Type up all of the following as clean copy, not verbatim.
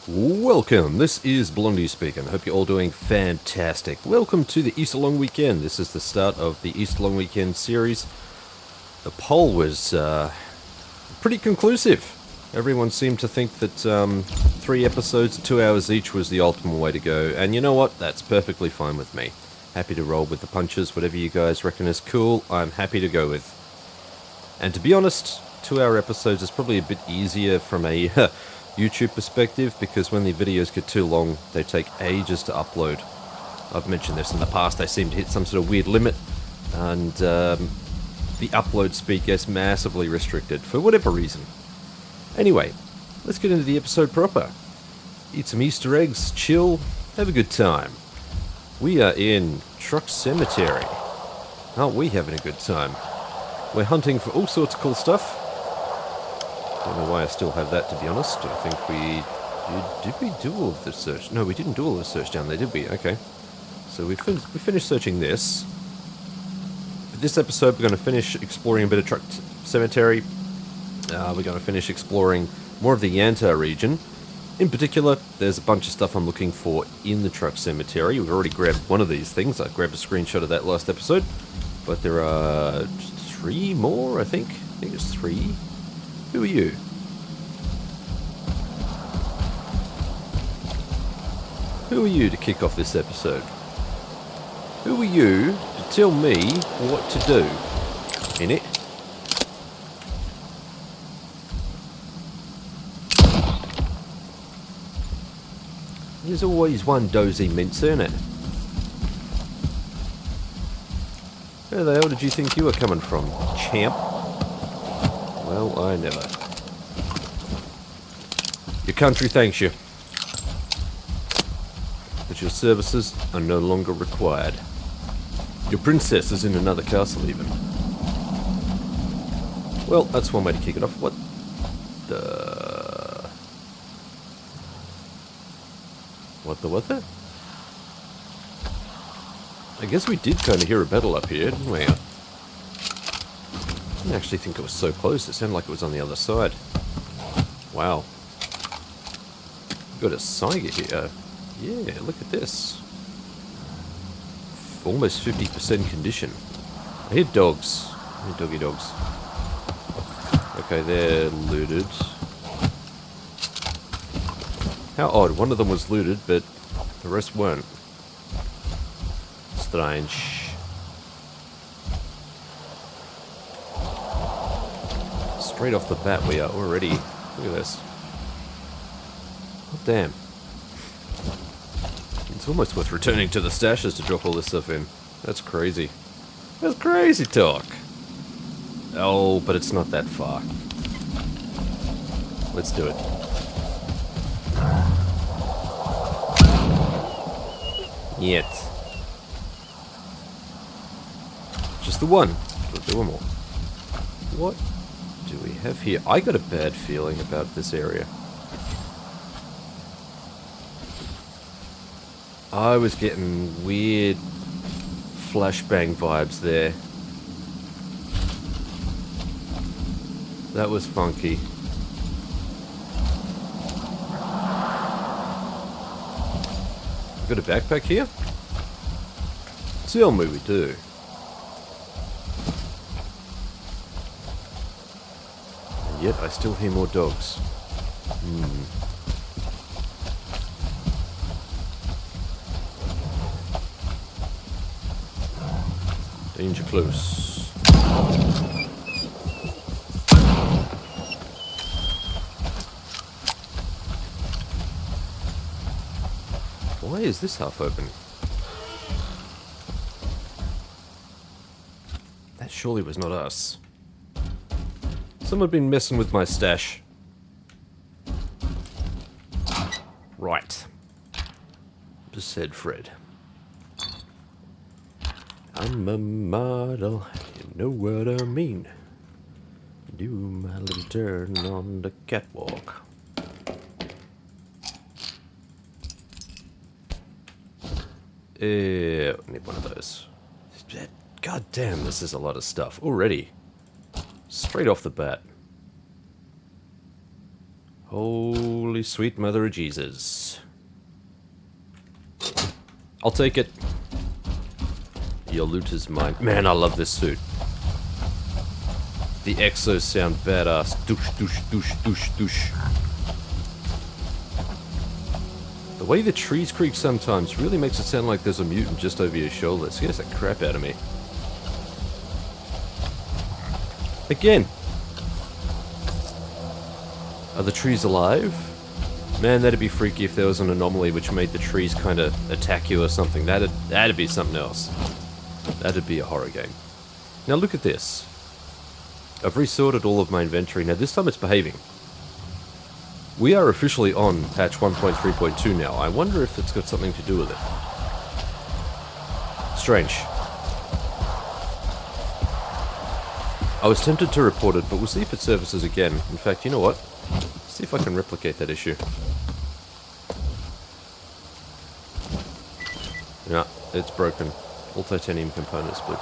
Welcome, this is Blondie speaking. I hope you're all doing fantastic. Welcome to the Easter long weekend. This is the start of the Easter long weekend series. The poll was pretty conclusive. Everyone seemed to think that 3 episodes, 2 hours each was the ultimate way to go. And you know what? That's perfectly fine with me. Happy to roll with the punches. Whatever you guys reckon is cool, I'm happy to go with. And to be honest, 2-hour episodes is probably a bit easier from a YouTube perspective, because when the videos get too long, they take ages to upload. I've mentioned this in the past, they seem to hit some sort of weird limit, and the upload speed gets massively restricted, for whatever reason. Anyway, let's get into the episode proper. Eat some Easter eggs, chill, have a good time. We are in Truck Cemetery. Aren't we having a good time? We're hunting for all sorts of cool stuff. Don't know why I still have that, to be honest. I think did we do all of the search? No, we didn't do all of the search down there, did we? Okay. So we finished searching this. For this episode, we're going to finish exploring a bit of Truck Cemetery. We're going to finish exploring more of the Yanta region. In particular, there's a bunch of stuff I'm looking for in the Truck Cemetery. We've already grabbed one of these things. I grabbed a screenshot of that last episode. But there are 3 more, I think. I think it's 3. Who are you? Who are you to kick off this episode? Who are you to tell me what to do in it? There's always one dozy mince, isn't it? Where the hell did you think you were coming from, champ? Well, I never. Your country thanks you, but your services are no longer required. Your princess is in another castle, even. Well, that's one way to kick it off. What the... What the? I guess we did kind of hear a battle up here, didn't we? I didn't actually think it was so close. It sounded like it was on the other side. Wow. We've got a Saiga here. Yeah, look at this. Almost 50% condition. I hear dogs. I hear doggy dogs. Okay, they're looted. How odd. One of them was looted, but the rest weren't. Strange. Straight off the bat, we are already... Look at this. Oh, damn. It's almost worth returning to the stashes to drop all this stuff in. That's crazy. That's crazy talk. Oh, but it's not that far. Let's do it. Yet. Just the one. We'll do them all. What do we have here? I got a bad feeling about this area. I was getting weird flashbang vibes there. That was funky. Got a backpack here? Tell me we do. And yet I still hear more dogs. Danger close. Why is this half open? That surely was not us. Someone had been messing with my stash. Right. Just said Fred. I'm a model, you know what I mean. Do my little turn on the catwalk. Need one of those. God damn, this is a lot of stuff already. Straight off the bat. Holy Holy sweet mother of Jesus. I'll take it. Your loot is mine. Man, I love this suit. The exos sound badass. Douche, douche, douche, douche, douche. The way the trees creak sometimes really makes it sound like there's a mutant just over your shoulder. It scares the crap out of me. Again. Are the trees alive? Man, that'd be freaky if there was an anomaly which made the trees kind of attack you or something. That'd be something else. That'd be a horror game. Now look at this. I've resorted all of my inventory. Now this time it's behaving. We are officially on patch 1.3.2 now. I wonder if it's got something to do with it. Strange. I was tempted to report it, but we'll see if it surfaces again. In fact, you know what? See if I can replicate that issue. Yeah, it's broken. All titanium components split.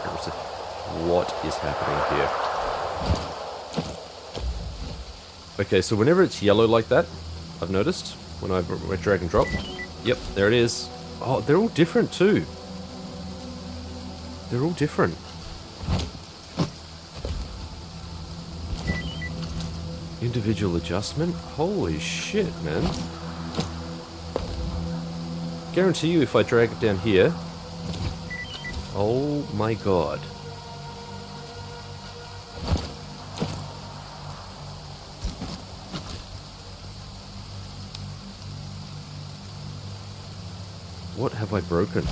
What is happening here? Okay, so whenever it's yellow like that, I've noticed, when I drag and drop. Yep, there it is. Oh, they're all different too. They're all different. Individual adjustment? Holy shit, man. Guarantee you if I drag it down here... Oh my god. What have I broken?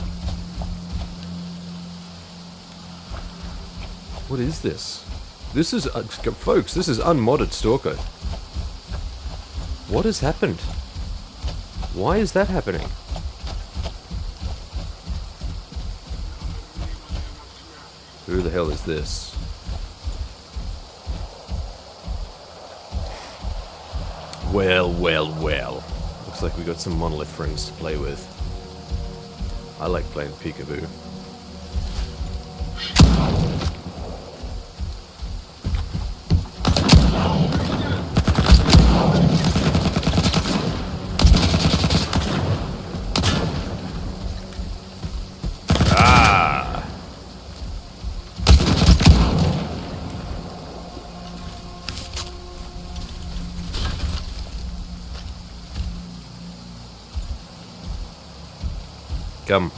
What is this? This is, folks, this is unmodded Stalker. What has happened? Why is that happening? Who the hell is this? Well, well, well. Looks like we got some monolith friends to play with. I like playing peekaboo. Come.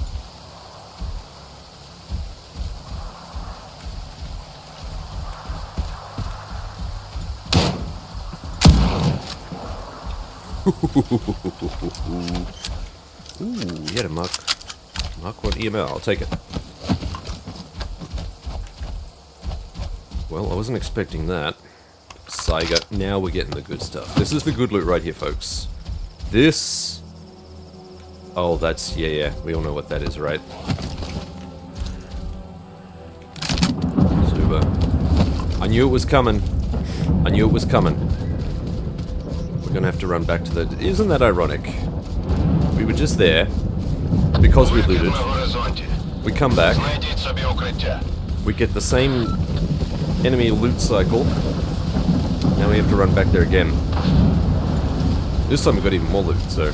Ooh, you had a Mark 1 EML, I'll take it. Well, I wasn't expecting that. Saiga, now we're getting the good stuff. This is the good loot right here, folks. This... Oh, that's... Yeah, we all know what that is, right? Super. I knew it was coming. I knew it was coming. We're gonna have to run back to the... Isn't that ironic? We were just there. Because we looted. We come back. We get the same enemy loot cycle. Now we have to run back there again. This time we got even more loot, so...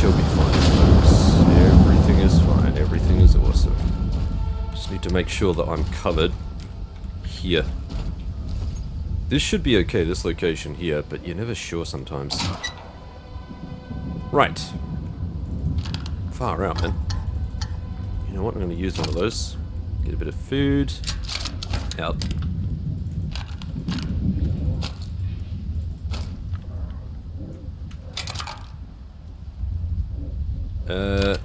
She'll be fine, folks. Everything is fine. Everything is awesome. Just need to make sure that I'm covered here. This should be okay, this location here, but you're never sure sometimes. Right. Far out, man. You know what? I'm going to use one of those. Get a bit of food. Out.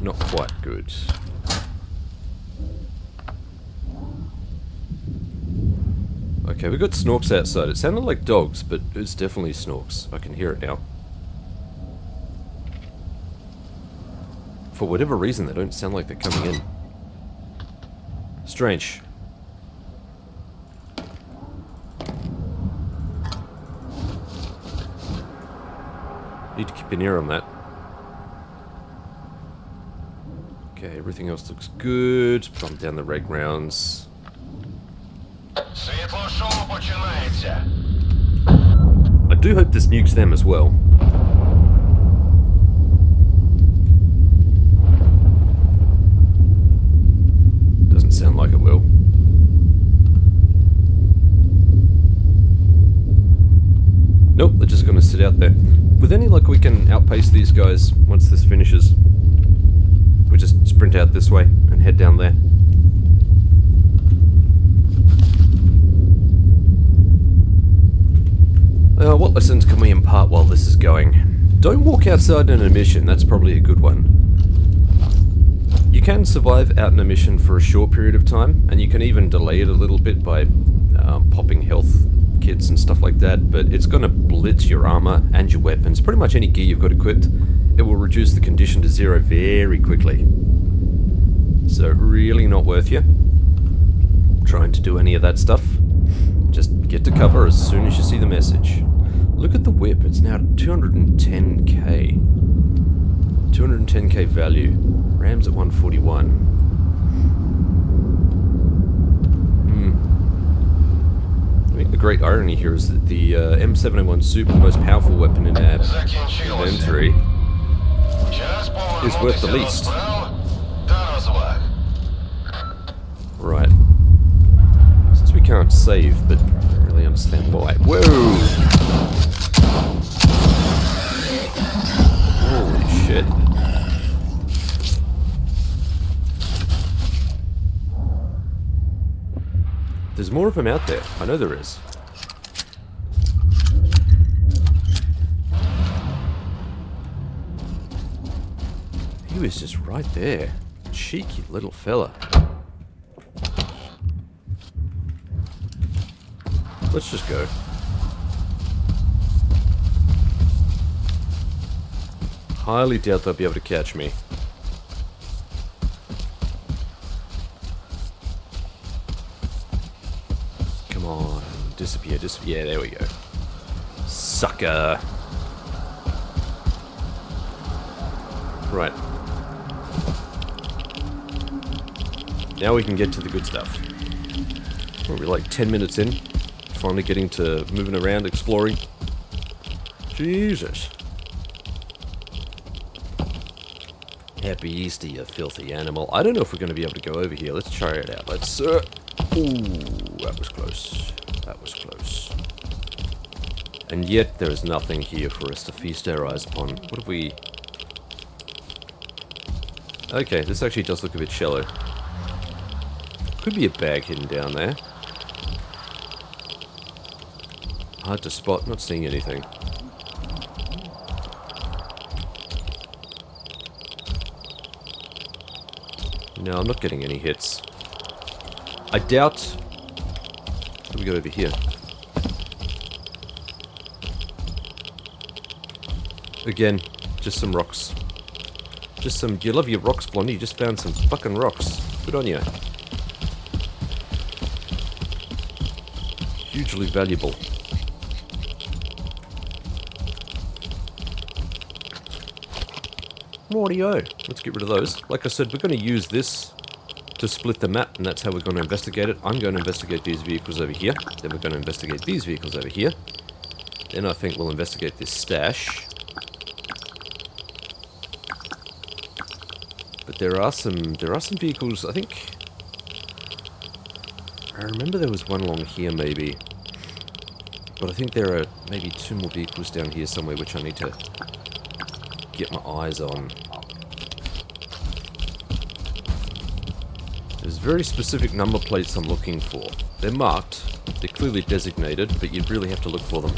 Not quite good. Okay, we got snorks outside. It sounded like dogs, but it's definitely snorks. I can hear it now. For whatever reason, they don't sound like they're coming in. Strange. Need to keep an ear on that. Okay, everything else looks good. Pump down the reg rounds. I do hope this nukes them as well. Doesn't sound like it will. Nope, they're just going to sit out there. With any luck, we can outpace these guys once this finishes. We just sprint out this way and head down there. What lessons can we impart while this is going? Don't walk outside in a mission, that's probably a good one. You can survive out in a mission for a short period of time, and you can even delay it a little bit by popping health kits and stuff like that, but it's going to blitz your armor and your weapons. Pretty much any gear you've got equipped, it will reduce the condition to 0 very quickly. So really not worth you trying to do any of that stuff. Just get to cover as soon as you see the message. Look at the whip, it's now 210k. 210k value. Ram's at 141. I think the great irony here is that the M701 Super, the most powerful weapon in our inventory, is worth the least. Right. Since we can't save, but I don't really understand why. Whoa! Holy shit. There's more of them out there. I know there is. He was just right there. Cheeky little fella. Let's just go. Highly doubt they'll be able to catch me. Come on, disappear, disappear. Yeah, there we go. Sucker. Right. Now we can get to the good stuff. We're like 10 minutes in. Finally getting to moving around, exploring. Jesus. Happy Easter, you filthy animal. I don't know if we're going to be able to go over here. Let's try it out. Let's... Ooh, that was close. That was close. And yet, there is nothing here for us to feast our eyes upon. What have we... Okay, this actually does look a bit shallow. Could be a bag hidden down there. Hard to spot, not seeing anything. No, I'm not getting any hits. I doubt... What do we got over here? Again, just some rocks. Just some... You love your rocks, Blondie. You just found some fucking rocks. Good on you. Hugely valuable. Audio. Let's get rid of those. Like I said, we're going to use this to split the map, and that's how we're going to investigate it. I'm going to investigate these vehicles over here. Then we're going to investigate these vehicles over here. Then I think we'll investigate this stash. But there are some vehicles. I think I remember there was one along here maybe. But I think there are maybe 2 more vehicles down here somewhere which I need to get my eyes on. There's very specific number plates I'm looking for. They're marked, they're clearly designated, but you'd really have to look for them.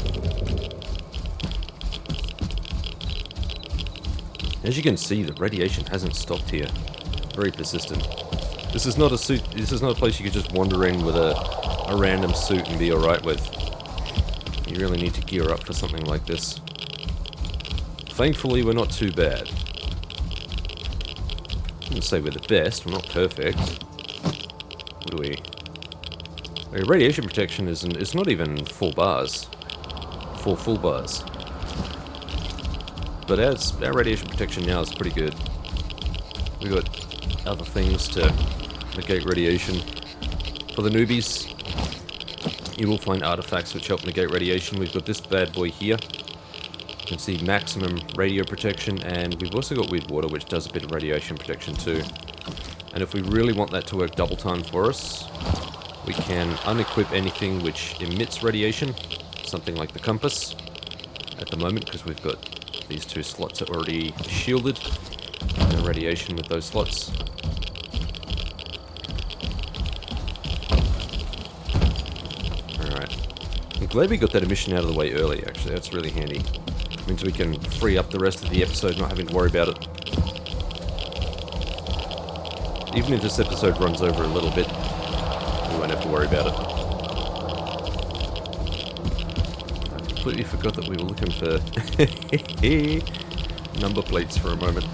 As you can see, the radiation hasn't stopped here. Very persistent. This is not a suit. This is not a place you could just wander in with a random suit and be alright with. You really need to gear up for something like this. Thankfully, we're not too bad. I wouldn't say we're the best, we're not perfect. What do we... Our radiation protection it's not even 4 bars. 4 full bars. But our radiation protection now is pretty good. We've got other things to negate radiation. For the newbies, you will find artifacts which help negate radiation. We've got this bad boy here. You can see maximum radio protection, and we've also got weird water, which does a bit of radiation protection too. And if we really want that to work double time for us, we can unequip anything which emits radiation, something like the compass at the moment, because we've got these two slots are already shielded. No radiation with those slots. Alright. I'm glad we got that emission out of the way early, actually. That's really handy. Means we can free up the rest of the episode, not having to worry about it. Even if this episode runs over a little bit, we won't have to worry about it. I completely forgot that we were looking for number plates for a moment.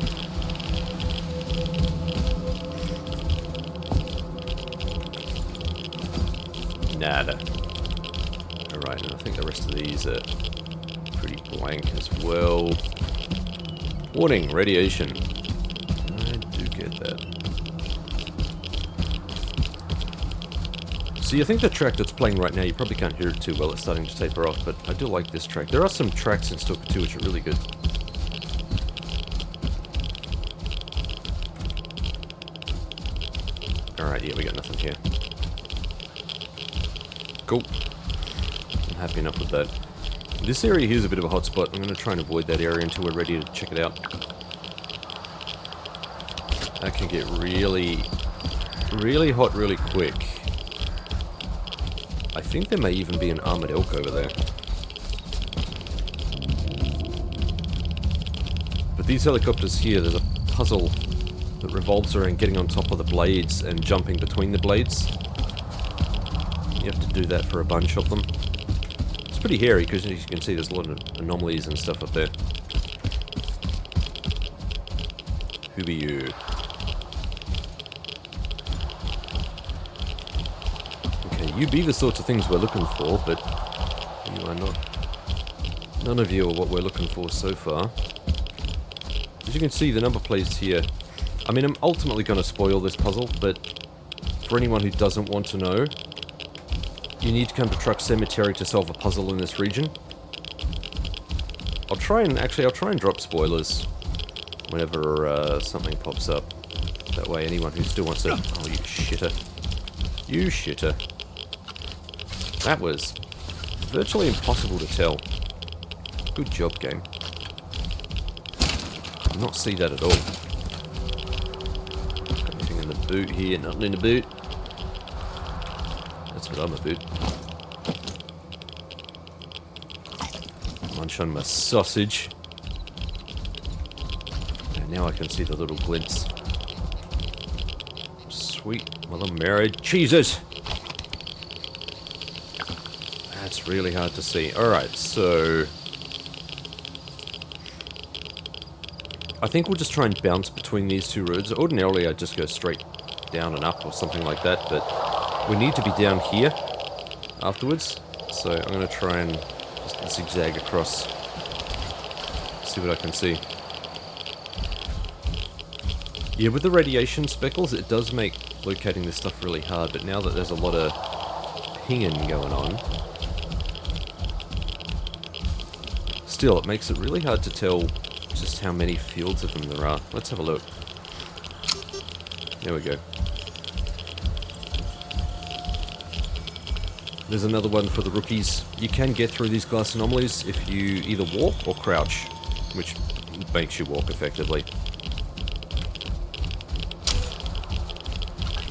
Nada. Alright, and I think the rest of these are pretty blank as well. Warning, radiation. I do get that. See, I think the track that's playing right now, you probably can't hear it too well, it's starting to taper off, but I do like this track. There are some tracks in Stalker 2 which are really good. Alright, yeah, we got nothing here. Cool. I'm happy enough with that. This area here is a bit of a hotspot. I'm going to try and avoid that area until we're ready to check it out. That can get really hot really quick. I think there may even be an armored elk over there. But these helicopters here, there's a puzzle that revolves around getting on top of the blades and jumping between the blades. You have to do that for a bunch of them. It's pretty hairy because as you can see there's a lot of anomalies and stuff up there. Who be you? Okay, you be the sorts of things we're looking for, but you are not. None of you are what we're looking for so far. As you can see, the number plates here. I mean, I'm ultimately going to spoil this puzzle, but for anyone who doesn't want to know, you need to come to Truck Cemetery to solve a puzzle in this region. I'll try and drop spoilers whenever something pops up. That way anyone who still wants to... Oh, you shitter. You shitter. That was virtually impossible to tell. Good job, game. Did not see that at all. Anything in the boot here? Nothing in the boot. That's what I'm about. Munch on my sausage. And now I can see the little glints. Sweet mother Mary Jesus! That's really hard to see. Alright, so... I think we'll just try and bounce between these two roads. Ordinarily I'd just go straight down and up or something like that, but we need to be down here afterwards. So I'm going to try and just zigzag across. See what I can see. Yeah, with the radiation speckles, it does make locating this stuff really hard, but now that there's a lot of pinging going on, still, it makes it really hard to tell just how many fields of them there are. Let's have a look. There we go. There's another one for the rookies. You can get through these glass anomalies if you either walk or crouch, which makes you walk effectively.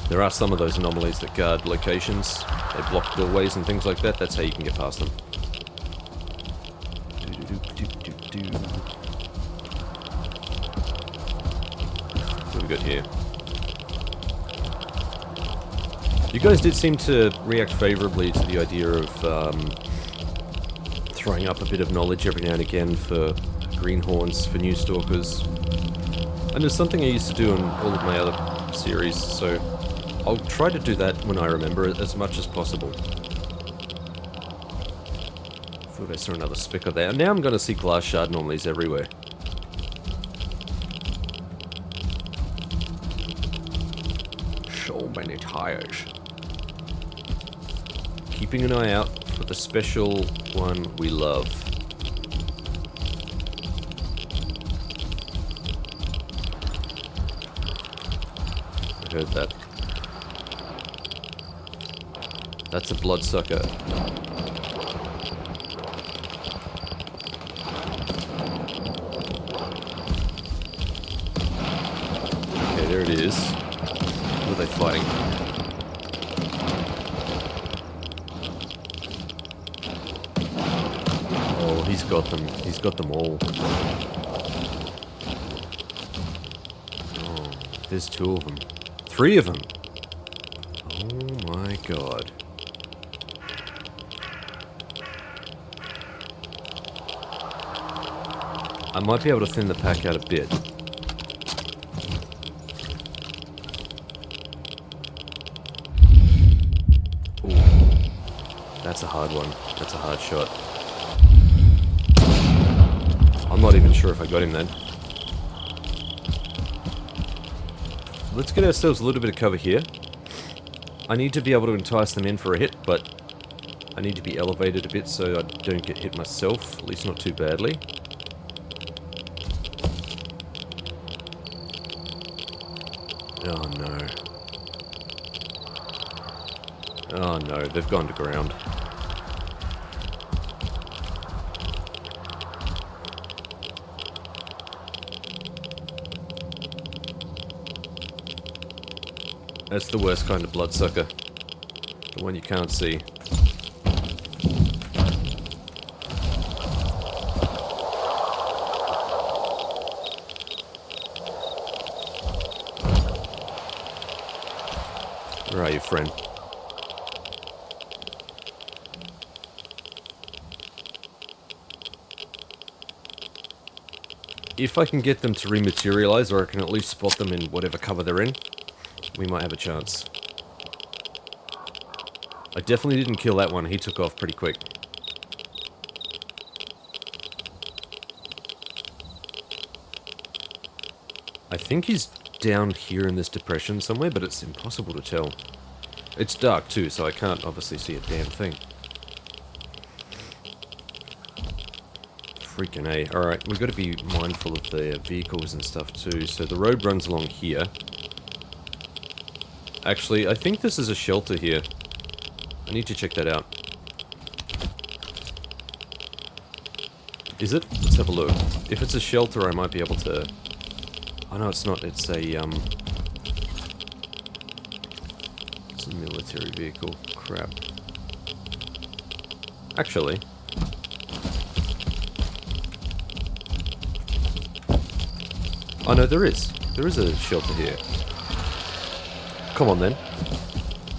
There are some of those anomalies that guard locations. They block doorways and things like that. That's how you can get past them. What have we got here? You guys did seem to react favourably to the idea of throwing up a bit of knowledge every now and again for greenhorns, for new stalkers. And it's something I used to do in all of my other series, so I'll try to do that when I remember it as much as possible. Thought I saw another spicker there. Now I'm going to see glass shard anomalies everywhere. So many tires. Keep keeping an eye out for the special one we love. I heard that. That's a bloodsucker. Okay, there it is. Who are they fighting? Oh, he's got them. He's got them all. Oh, there's 2 of them. 3 of them. Oh my god. I might be able to thin the pack out a bit. Ooh. That's a hard one. That's a hard shot. I'm not even sure if I got him then. Let's get ourselves a little bit of cover here. I need to be able to entice them in for a hit, but I need to be elevated a bit so I don't get hit myself, at least not too badly. Oh no. Oh no, they've gone to ground. That's the worst kind of bloodsucker. The one you can't see. Where are you, friend? If I can get them to rematerialize, or I can at least spot them in whatever cover they're in, we might have a chance. I definitely didn't kill that one. He took off pretty quick. I think he's down here in this depression somewhere, but it's impossible to tell. It's dark too, so I can't obviously see a damn thing. Freaking A. Alright, we've got to be mindful of the vehicles and stuff too. So the road runs along here. Actually, I think this is a shelter here. I need to check that out. Is it? Let's have a look. If it's a shelter, I might be able to... Oh no, it's not. It's a, It's a military vehicle. Crap. Actually... Oh no, there is. There is a shelter here. Come on then.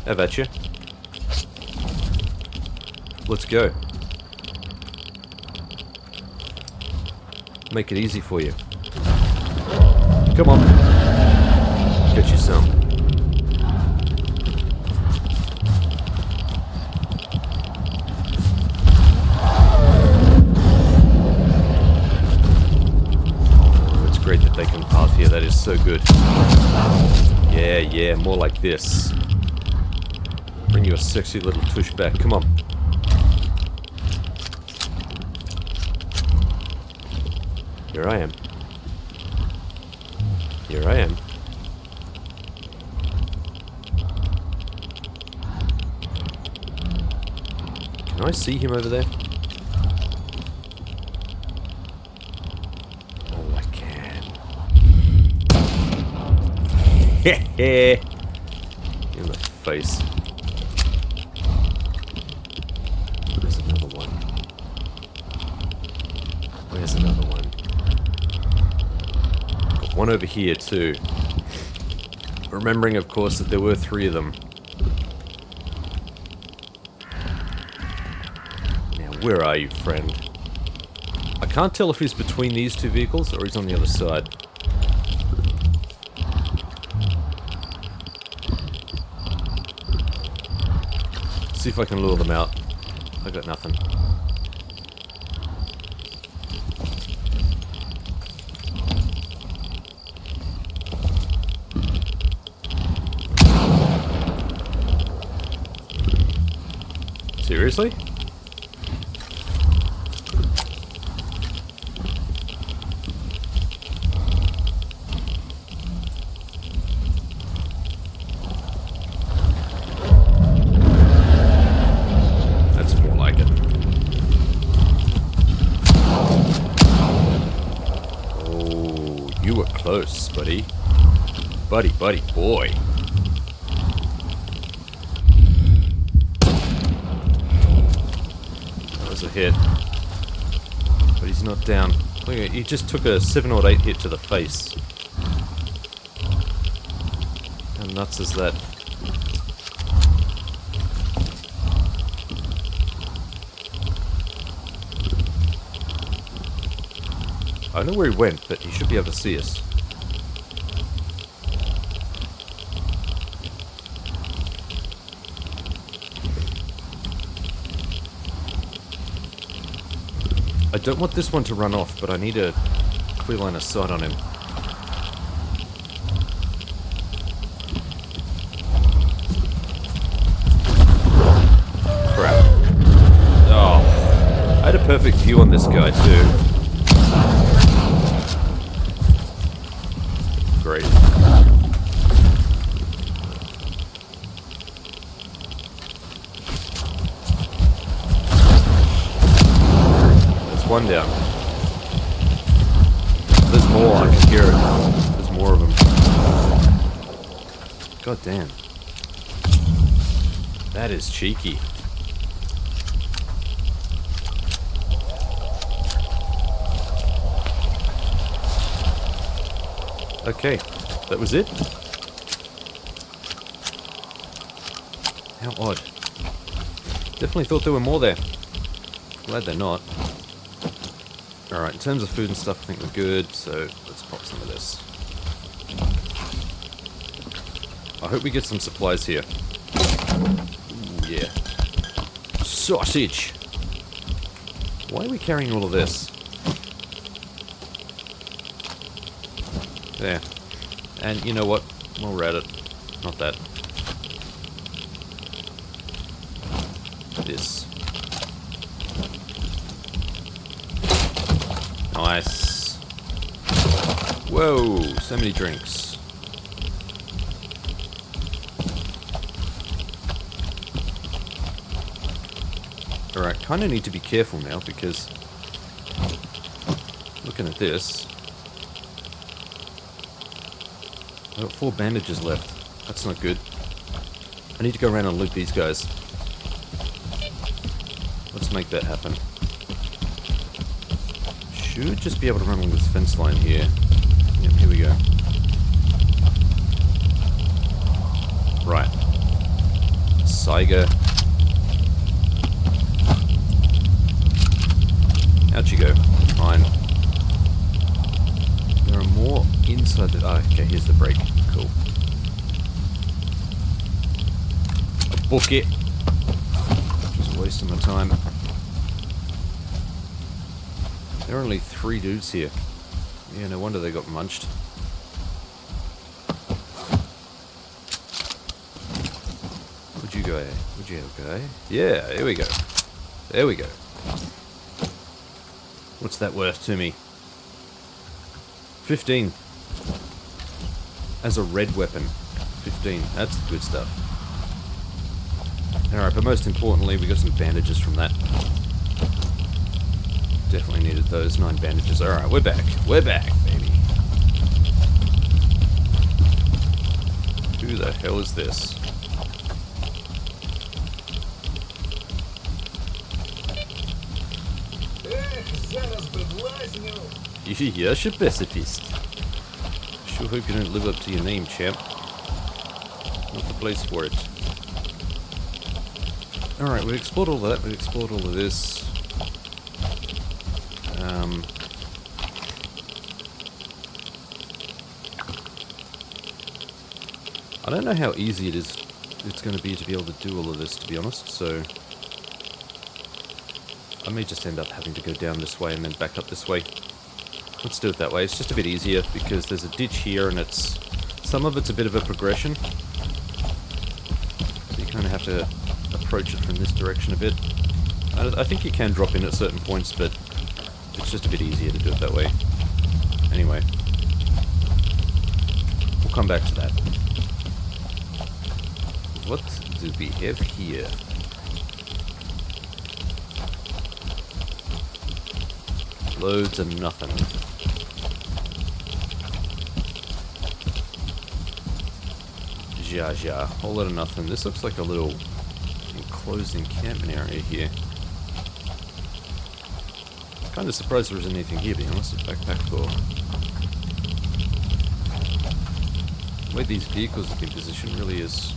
Have at you. Let's go. Make it easy for you. Come on. Get you some. Oh, it's great that they can pass here. That is so good. Yeah, yeah, more like this. Bring you a sexy little tush back. Come on. Here I am. Here I am. Can I see him over there? Oh, I can. In the face. There's another one. Where's another one? Got one over here too. Remembering, of course, that there were 3 of them. Now, where are you, friend? I can't tell if he's between these 2 vehicles or he's on the other side. See if I can lure them out. I got nothing. Seriously? That's more like it. Oh, you were close, buddy. Buddy, boy. That was a hit. But he's not down. Look at, he just took a 7 or 8 hit to the face. How nuts is that? I know where he went, but he should be able to see us. I don't want this one to run off, but I need a clear line of sight on him. Crap. Oh, I had a perfect view on this guy too. Great. One down. There's more, I can hear it. There's more of them. God damn. That is cheeky. Okay, that was it? How odd. Definitely thought there were more there. Glad they're not. Alright, in terms of food and stuff, I think we're good, so let's pop some of this. I hope we get some supplies here. Ooh, yeah. Sausage! Why are we carrying all of this? There. And you know what? While we're at it. Not that. This. Nice. Whoa, so many drinks. Alright, kind of need to be careful now because looking at this, I've got 4 bandages left. That's not good. I need to go around and loot these guys. Let's make that happen. Should just be able to run along this fence line here. Yep, here we go. Right. Saiga. Out you go. Fine. There are more inside the... Oh, okay, here's the break. Cool. A bucket. Just wasting my time. There are only 3 dudes here. Yeah, no wonder they got munched. Would you go? Would you go? Yeah, here we go. There we go. What's that worth to me? 15. As a red weapon. 15. That's the good stuff. Alright, but most importantly, we got some bandages from that. Definitely needed those 9 bandages. Alright, we're back. We're back, baby. Who the hell is this? You're a pacifist. Sure hope you don't live up to your name, champ. Not the place for it. Alright, we've explored all that. We've explored all of this. I don't know how easy it's going to be to be able to do all of this, to be honest, so I may just end up having to go down this way and then back up this way. Let's do it that way. It's just a bit easier because there's a ditch here and some of it's a bit of a progression. So you kind of have to approach it from this direction a bit. I think you can drop in at certain points, but it's just a bit easier to do it that way. Anyway, we'll come back to that. What do we have here? Loads of nothing. Ja, whole lot of nothing. This looks like a little enclosed encampment area here. Kind of surprised there isn't anything here, being honest. A backpack for. The way these vehicles have been positioned really is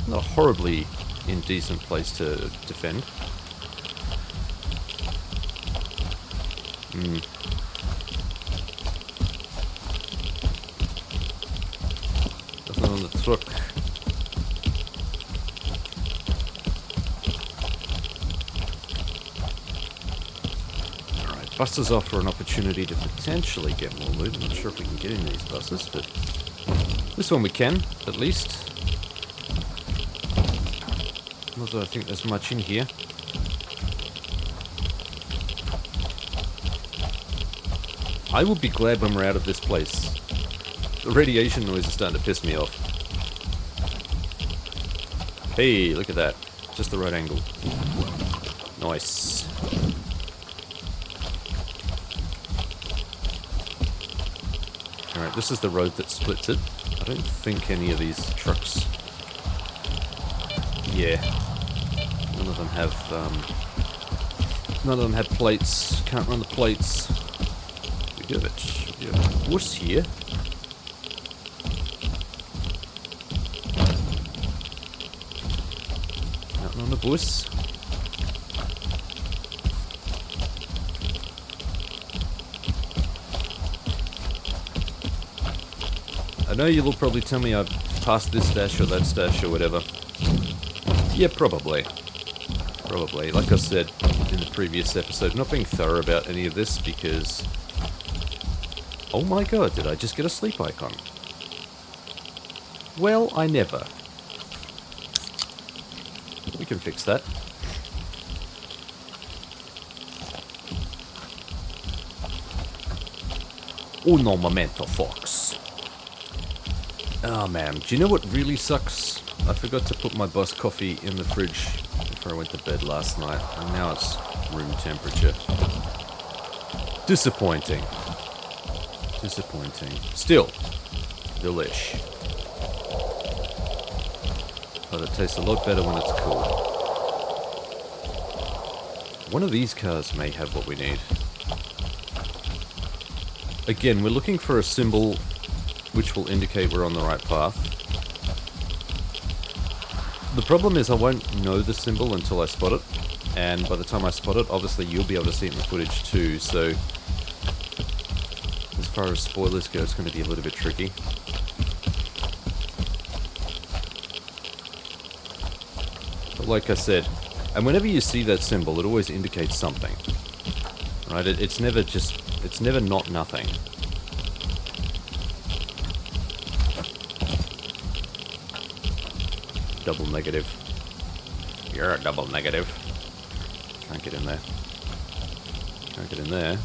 not a horribly indecent place to defend. Nothing on the truck. Alright, buses offer an opportunity to potentially get more loot. I'm not sure if we can get in these buses, but this one we can, at least. Not that I think there's much in here. I will be glad when we're out of this place. The radiation noise is starting to piss me off. Hey, look at that. Just the right angle. Nice. Alright, this is the road that splits it. I don't think any of these trucks... Yeah. None of them have plates. Can't run the plates. We have a horse here. Nothing on the bus. I know you'll probably tell me I passed this stash or that stash or whatever. Yeah, probably. Probably. Like I said in the previous episode, not being thorough about any of this because... Oh my god, did I just get a sleep icon? Well, I never. We can fix that. Uno momento, Fox. Oh man, do you know what really sucks? I forgot to put my bus coffee in the fridge before I went to bed last night, and now it's room temperature. Disappointing. Disappointing. Still, delish. But it tastes a lot better when it's cool. One of these cars may have what we need. Again, we're looking for a symbol which will indicate we're on the right path. The problem is I won't know the symbol until I spot it, and by the time I spot it, obviously you'll be able to see it in the footage too, so as far as spoilers go, it's going to be a little bit tricky. But like I said, and whenever you see that symbol, it always indicates something. Right? It's never just, it's never not nothing. Double negative. You're a double negative. Can't get in there. Can't get in there.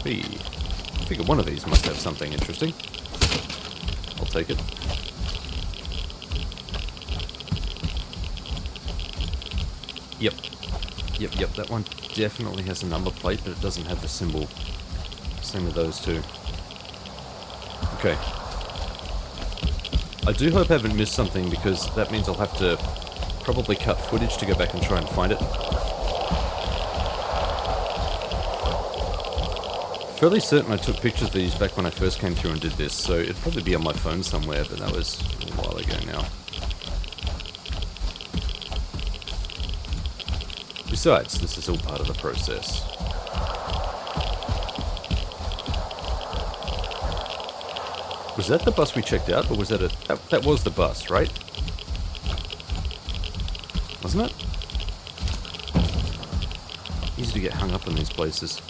Hey, I figure one of these must have something interesting. I'll take it. Yep, that one definitely has a number plate, but it doesn't have the symbol. Same with those two. Okay. I do hope I haven't missed something, because that means I'll have to probably cut footage to go back and try and find it. Fairly certain I took pictures of these back when I first came through and did this, so it'd probably be on my phone somewhere, but that was a while ago now. Besides, this is all part of the process. Was that the bus we checked out, or was that that was the bus, right? Wasn't it? Easy to get hung up in these places.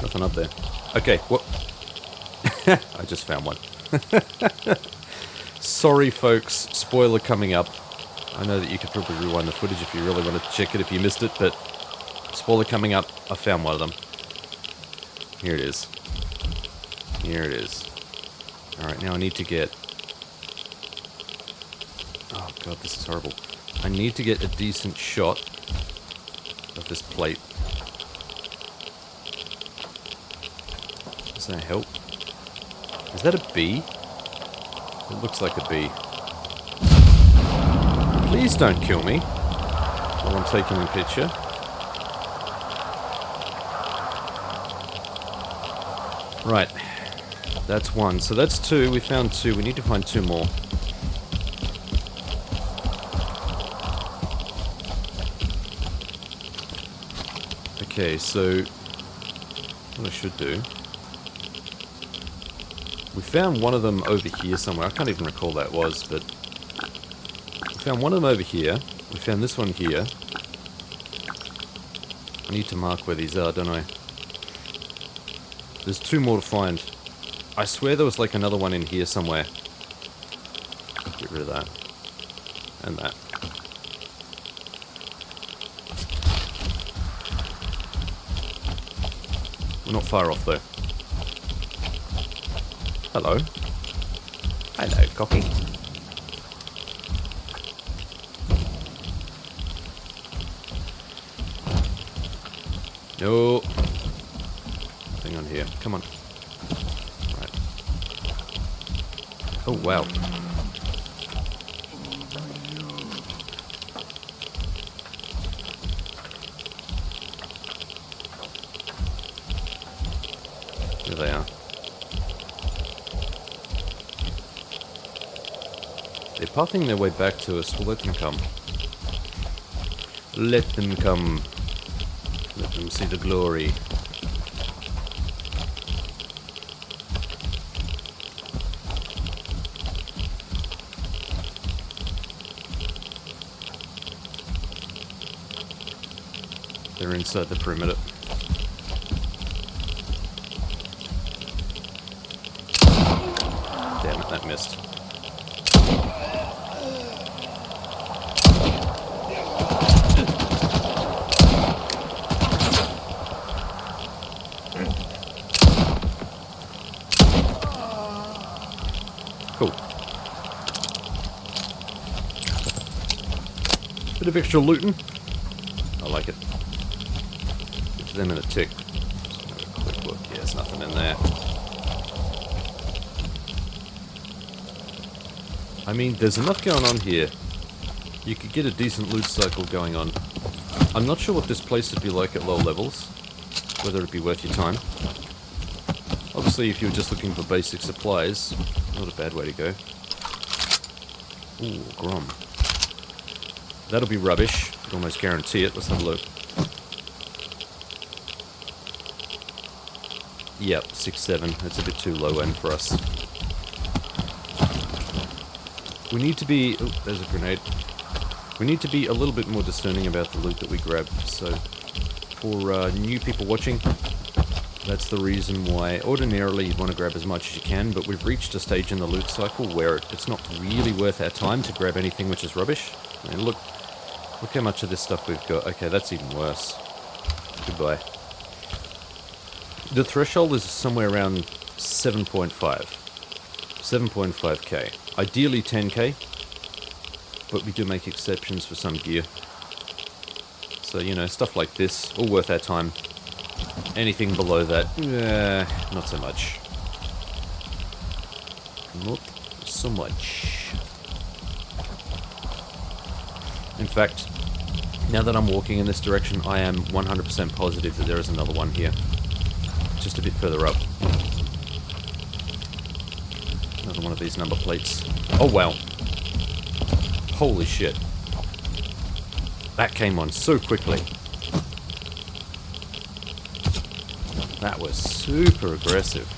Nothing up there. Okay, what? I just found one. Sorry, folks. Spoiler coming up. I know that you could probably rewind the footage if you really want to check it if you missed it, but spoiler coming up. I found one of them. Here it is. Here it is. Alright, now I need to get... Oh god, this is horrible. I need to get a decent shot of this plate. Does that help? Is that a bee? It looks like a bee. Please don't kill me while I'm taking a picture. Right. That's one. So that's two. We found two. We need to find two more. Okay, so what I should do... We found one of them over here somewhere. I can't even recall that was, but... We found one of them over here. We found this one here. I need to mark where these are, don't I? There's two more to find. I swear there was like another one in here somewhere. Get rid of that. And that. We're not far off though. Hello. Hello, cocky. No. Nothing on here. Come on. Right. Oh, wow. There they are. They're puffing their way back to us. We'll let them come. Let them come. Let them see the glory. They're inside the perimeter. Damn it, that missed. Cool. Bit of extra looting. I like it. Get to them in a tick. Just have a quick look. Yeah, there's nothing in there. I mean, there's enough going on here. You could get a decent loot cycle going on. I'm not sure what this place would be like at low levels. Whether it'd be worth your time. Obviously, if you were just looking for basic supplies, not a bad way to go. Ooh, Grom. That'll be rubbish. I can almost guarantee it. Let's have a look. Yep, 6-7. That's a bit too low end for us. We need to be... Oh, there's a grenade. We need to be a little bit more discerning about the loot that we grab. So, for new people watching, that's the reason why ordinarily you'd want to grab as much as you can, but we've reached a stage in the loot cycle where it's not really worth our time to grab anything which is rubbish. I mean, look how much of this stuff we've got. Okay, that's even worse. Goodbye. The threshold is somewhere around 7.5. 7.5k. Ideally 10k, but we do make exceptions for some gear. So, you know, stuff like this, all worth our time. Anything below that, not so much. Not so much. In fact, now that I'm walking in this direction, I am 100% positive that there is another one here. Just a bit further up. Another one of these number plates. Oh, wow. Holy shit. That came on so quickly. That was super aggressive.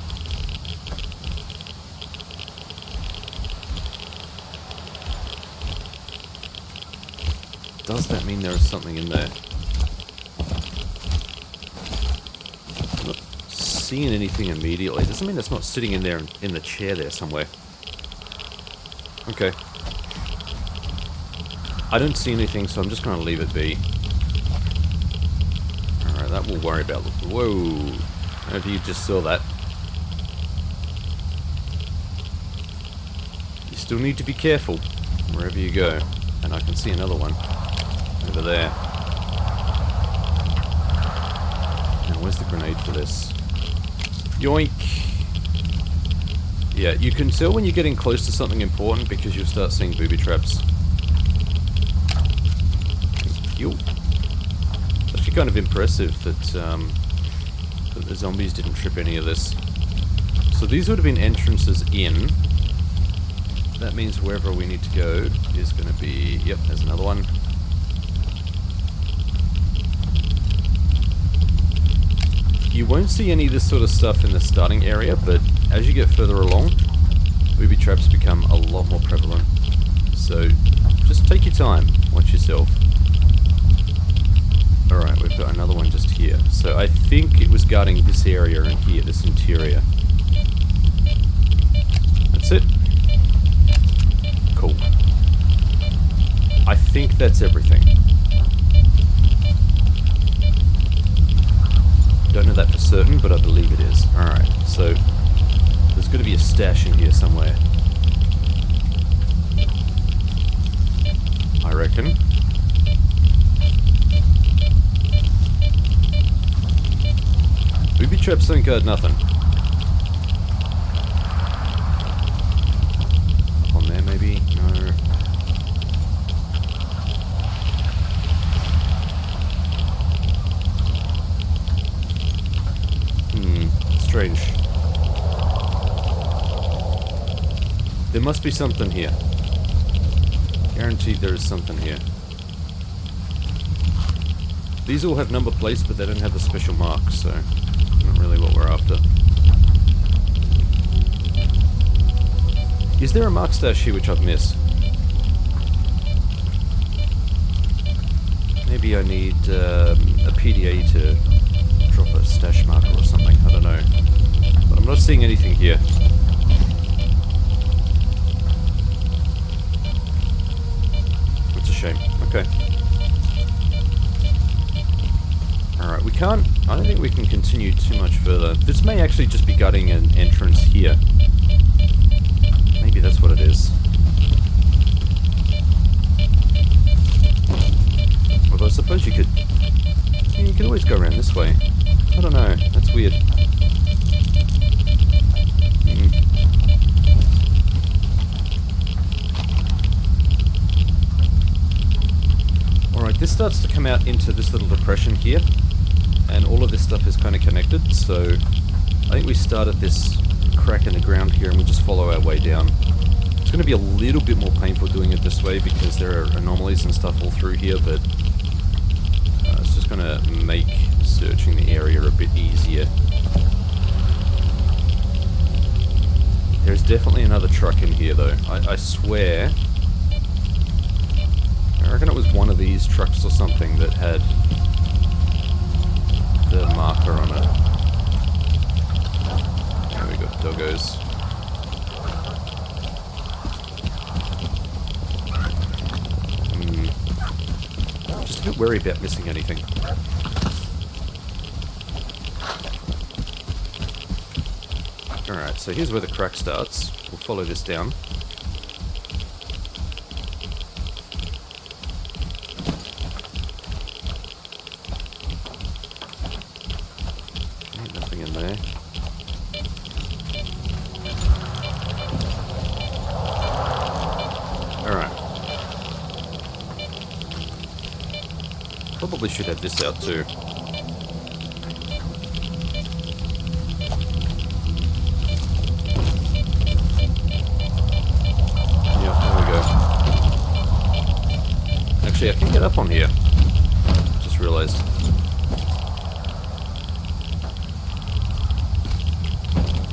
Does that mean there is something in there? I'm not seeing anything immediately. Doesn't mean it's not sitting in there in the chair there somewhere. Okay. I don't see anything, so I'm just going to leave it be. Alright, that we'll worry about. Whoa! I don't know if you just saw that. You still need to be careful wherever you go. And I can see another one over there. Now, where's the grenade for this? Yoink! Yeah, you can tell when you're getting close to something important because you'll start seeing booby traps. It's actually kind of impressive that, that the zombies didn't trip any of this. So these would have been entrances in. That means wherever we need to go is going to be... Yep, there's another one. You won't see any of this sort of stuff in the starting area, but as you get further along, booby traps become a lot more prevalent. So just take your time, watch yourself. Alright, we've got another one just here. So I think it was guarding this area and here, this interior. That's it. Cool. I think that's everything. Don't know that for certain, but I believe it is. Alright, so there's got to be a stash in here somewhere. I reckon. Booby traps don't guard nothing. Up on there maybe? No. Strange. There must be something here. Guaranteed there is something here. These all have number plates, but they don't have the special marks, so not really what we're after. Is there a mark stash here which I've missed? Maybe I need a PDA to drop a stash marker or something, I don't know. But I'm not seeing anything here. It's a shame. Okay. Alright, we can't... I don't think we can continue too much further. This may actually just be gutting an entrance here. Maybe that's what it is. Although I suppose you could... Yeah, you could always go around this way. I don't know, that's weird. Alright, this starts to come out into this little depression here. And all of this stuff is kind of connected, so I think we start at this crack in the ground here and we just follow our way down. It's going to be a little bit more painful doing it this way because there are anomalies and stuff all through here, but it's just going to make searching the area a bit easier. There's definitely another truck in here though, I swear. I reckon it was one of these trucks or something that had the marker on it. There we go, doggos. Just a bit worried about missing anything. Alright, so here's where the crack starts. We'll follow this down. Nothing in there. Alright. Probably should have this out too. Actually, I can get up on here. Just realized.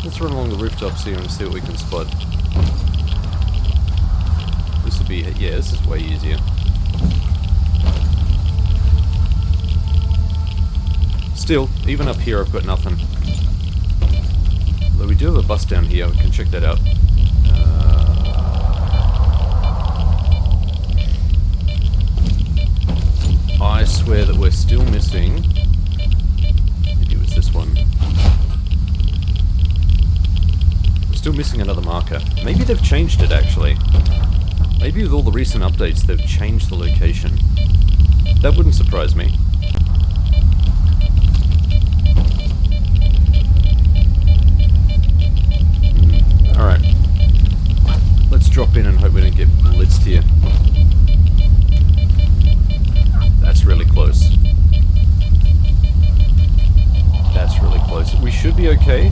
Let's run along the rooftops here and see what we can spot. This would be... yeah, this is way easier. Still, even up here I've got nothing. Though we do have a bus down here, we can check that out. we're still missing... Maybe it was this one. We're still missing another marker. Maybe they've changed it, actually. Maybe with all the recent updates, they've changed the location. That wouldn't surprise me. Alright. Let's drop in and hope we don't get blitzed here. That's really close. That's really close. We should be okay.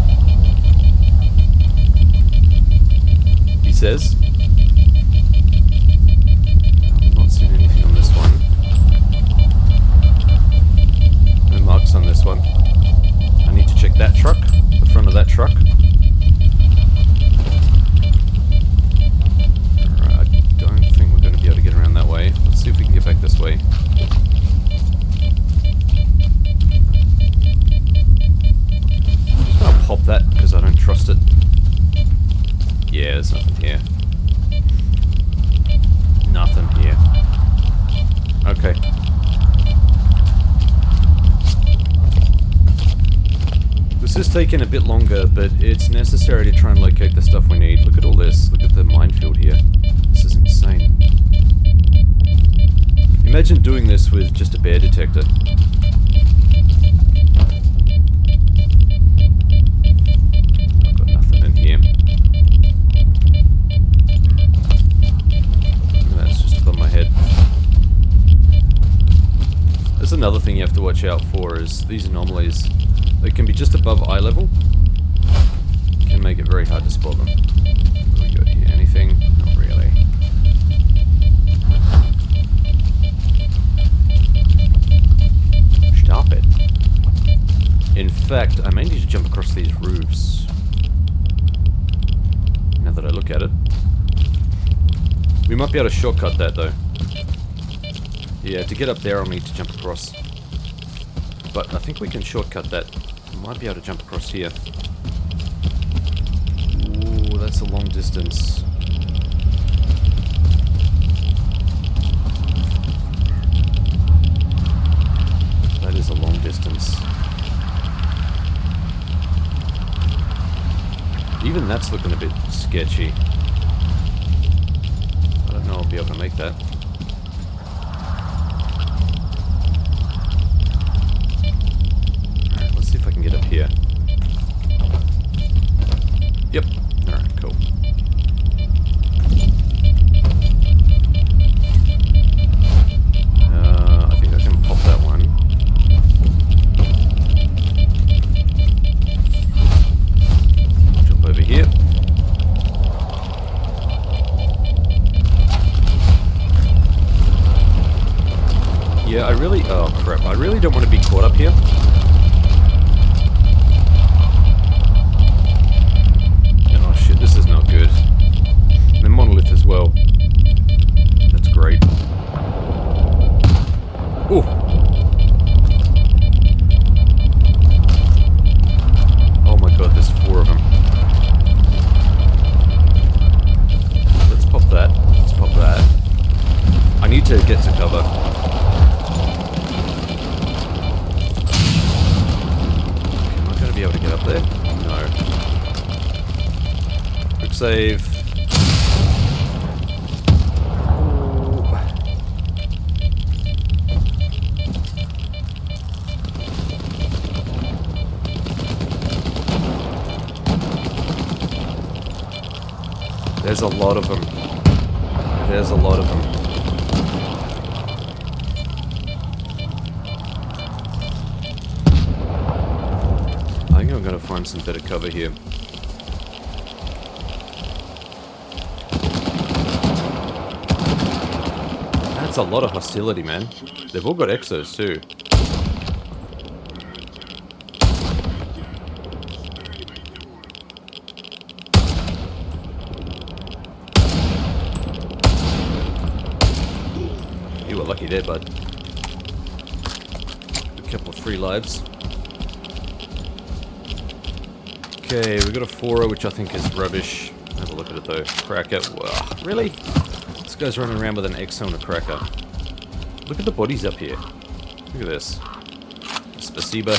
He says. I'm not seeing anything on this one. No marks on this one. I need to check that truck, the front of that truck. Alright, I don't think we're going to be able to get around that way. Let's see if we can get back this way. I'll pop that because I don't trust it. Yeah, there's nothing here. Nothing here. Okay. This is taking a bit longer, but it's necessary to try and locate the stuff we need. Look at all this. Look at the minefield here. This is insane. Imagine doing this with just a bear detector. I've got nothing in here. That's just above my head. There's another thing you have to watch out for is these anomalies. They can be just above eye level. Can make it very hard to spot them. What do we got here? Anything? Not really. Stop it. In fact, I may need to jump across these roofs. Now that I look at it. We might be able to shortcut that though. Yeah, to get up there I'll need to jump across. But I think we can shortcut that. Might be able to jump across here. Ooh, that's a long distance. That is a long distance. Even that's looking a bit sketchy. I don't know I'll be able to make that. Alright, let's see if I can get up here. Yep. Alright, cool. I think I can pop that one. Jump over here. Yeah, I really... Oh, crap. I really don't want to be caught up here. Oh, shit. This is not good. The monolith as well. That's great. Ooh. Oh my god, there's 4 of them. Let's pop that. Let's pop that. I need to get to cover. Be able to get up there? No. Quick save. Ooh. There's a lot of them. There's a lot of them. I'm going to find some better cover here. That's a lot of hostility, man. They've all got exos too. You were lucky there, bud. A couple of free lives. Okay, we got a 4-0, which I think is rubbish. Have a look at it though. Cracker. Wow, really? This guy's running around with an exo and a cracker. Look at the bodies up here. Look at this. Spasiba.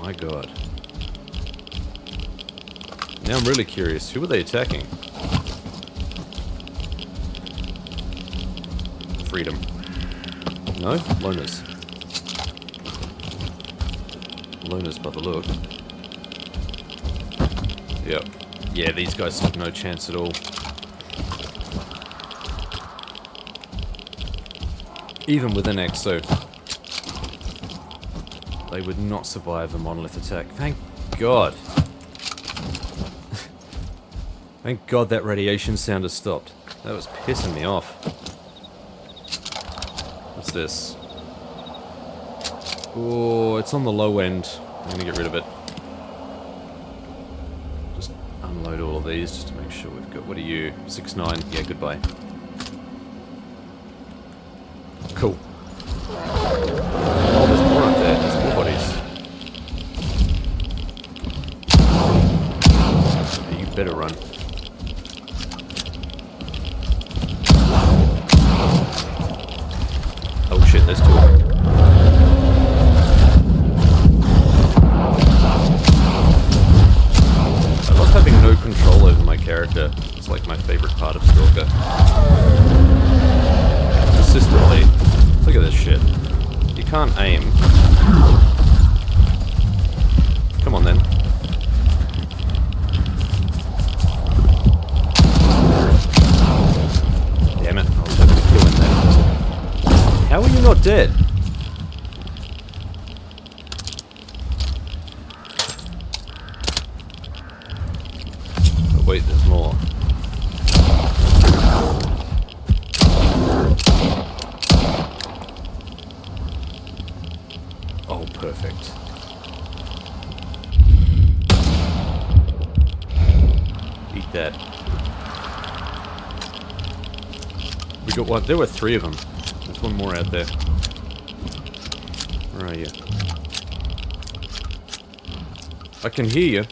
My god. Now I'm really curious. Who are they attacking? Freedom. No? Loners. Loners by the look. Yep. Yeah, these guys took no chance at all. Even with an exo, they would not survive a monolith attack. Thank God. Thank God that radiation sound has stopped. That was pissing me off. What's this? Oh, it's on the low end. I'm gonna get rid of it. Just unload all of these just to make sure we've got... What are you? 6'9". Yeah, goodbye. Cool. Oh, there's more up there. There's more bodies. Yeah, you better run. Oh shit, there's two of them. I love having no control over my character. It's like my favorite part of Stalker. Consistently. Look at this shit. You can't aim. Come on then. Damn it, I was hoping to kill him then. How are you not dead? Oh wait, there's more. Oh, perfect. Eat that. We got one. There were 3 of them. There's one more out there. Where are you? I can hear you.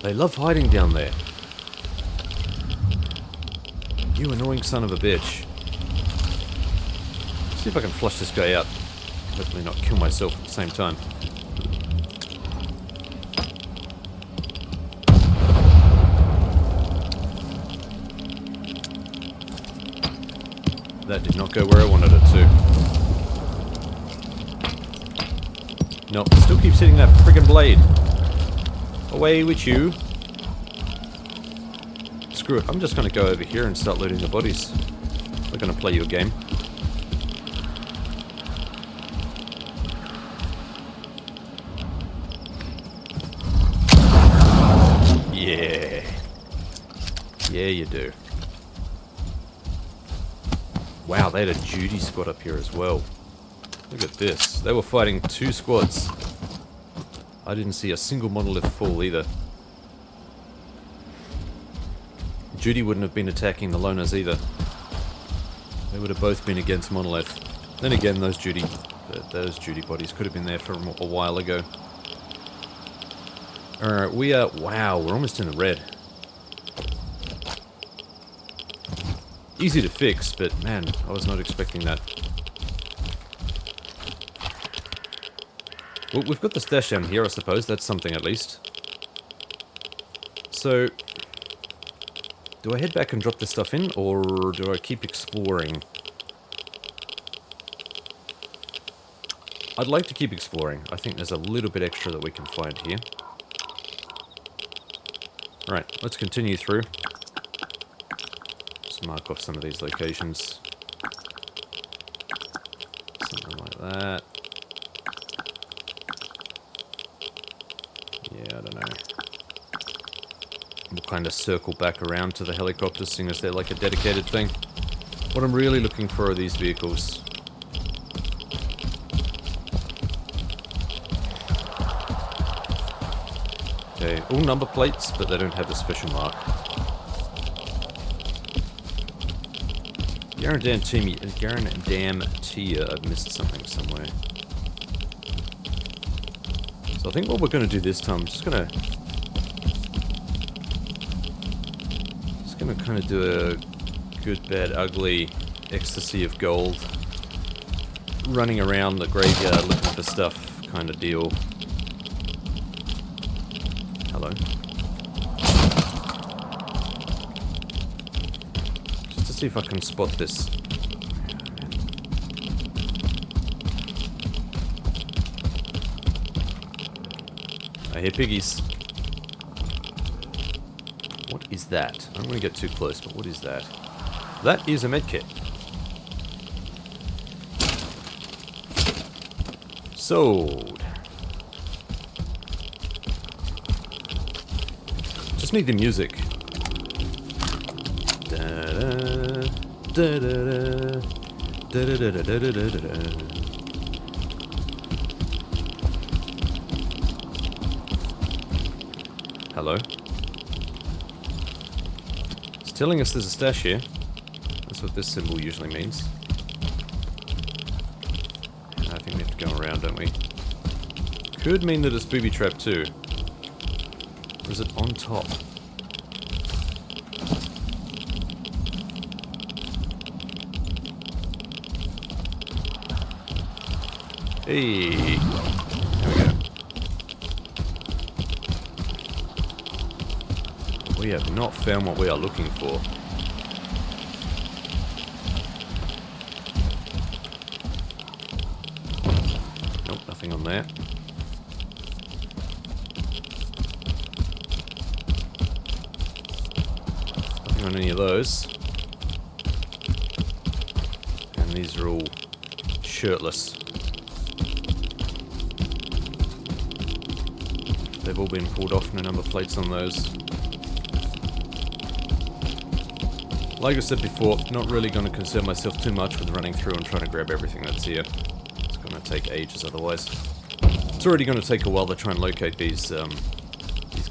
They love hiding down there. You annoying son of a bitch. See if I can flush this guy out. Hopefully not kill myself at the same time. That did not go where I wanted it to. Nope, still keeps hitting that friggin' blade. Away with you. Screw it, I'm just gonna go over here and start looting the bodies. We're gonna play you a game. Yeah. Yeah, you do. Wow, they had a duty squad up here as well. Look at this. They were fighting 2 squads. I didn't see a single monolith fall either. Judy wouldn't have been attacking the loners either. They would have both been against monolith. Then again, those Judy bodies could have been there from a while ago. Alright, we are... Wow, we're almost in the red. Easy to fix, but man, I was not expecting that. Well, we've got the stash down here, I suppose. That's something at least. So, do I head back and drop this stuff in, or do I keep exploring? I'd like to keep exploring. I think there's a little bit extra that we can find here. Right, let's continue through. Just mark off some of these locations. Something like that. Yeah, I don't know. We'll kind of circle back around to the helicopters, seeing as they're like a dedicated thing. What I'm really looking for are these vehicles. Okay, all number plates, but they don't have a special mark. Guarantee I've missed something somewhere. So I think what we're going to do this time, just gonna kind of do a good, bad, ugly ecstasy of gold, running around the graveyard looking for stuff kind of deal. Hello. Just to see if I can spot this. I hear piggies. What is that? I don't want to get too close, but what is that? That is a medkit. Sold. Just need the music. Da-da, da-da-da, da-da-da-da-da-da-da. Hello. It's telling us there's a stash here. That's what this symbol usually means. I think we have to go around, don't we? Could mean that it's booby trap too. Or is it on top? Hey! There we go. We have not found what we are looking for. Nope, nothing on there. Nothing on any of those. And these are all shirtless. They've all been pulled off and a number of plates on those. Like I said before, not really going to concern myself too much with running through and trying to grab everything that's here. It's going to take ages otherwise. It's already going to take a while to try and locate these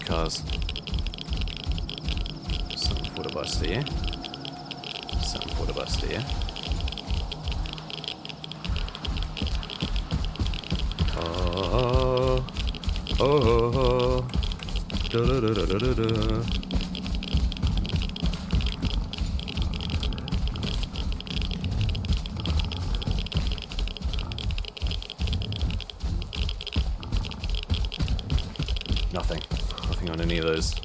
cars. Something for the bus there. Something for the bus there. Oh, oh, oh, oh. Da da da da da da. Nothing. Nothing on any of those.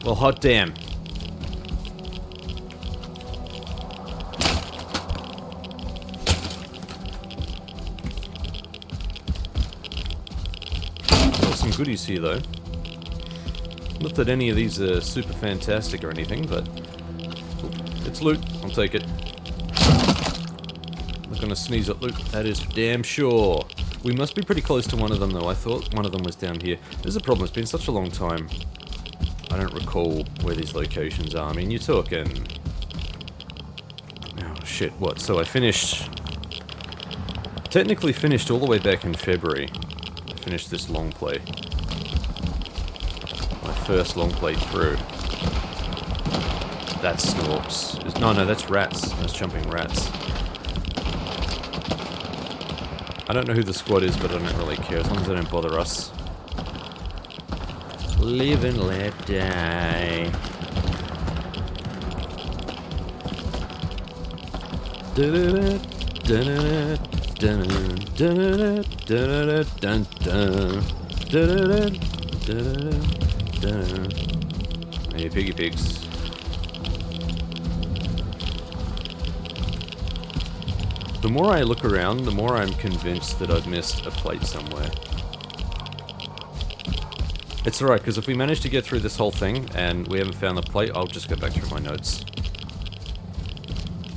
Well, hot damn. Got some goodies here, though. Not that any of these are super fantastic or anything, but it's loot. I'll take it. Not gonna sneeze at loot, that is for damn sure. We must be pretty close to one of them, though. I thought one of them was down here. There's a problem. It's been such a long time. I don't recall where these locations are. I mean, you're talking... Oh, shit. What? So I finished... Technically finished all the way back in February. I finished this long play. My first long play through. That's snorks. No, that's rats. That's jumping rats. I don't know who the squad is, but I don't really care, as long as they don't bother us. Live and let die. Hey, piggy pigs. The more I look around, the more I'm convinced that I've missed a plate somewhere. It's alright, because if we manage to get through this whole thing and we haven't found the plate, I'll just go back through my notes.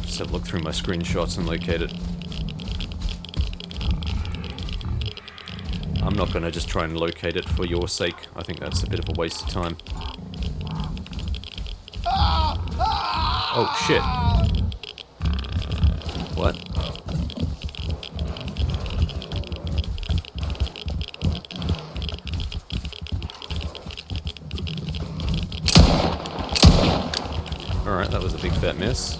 Just have a look through my screenshots and locate it. I'm not going to just try and locate it for your sake. I think that's a bit of a waste of time. Oh, shit. What? Alright, that was a big fat miss.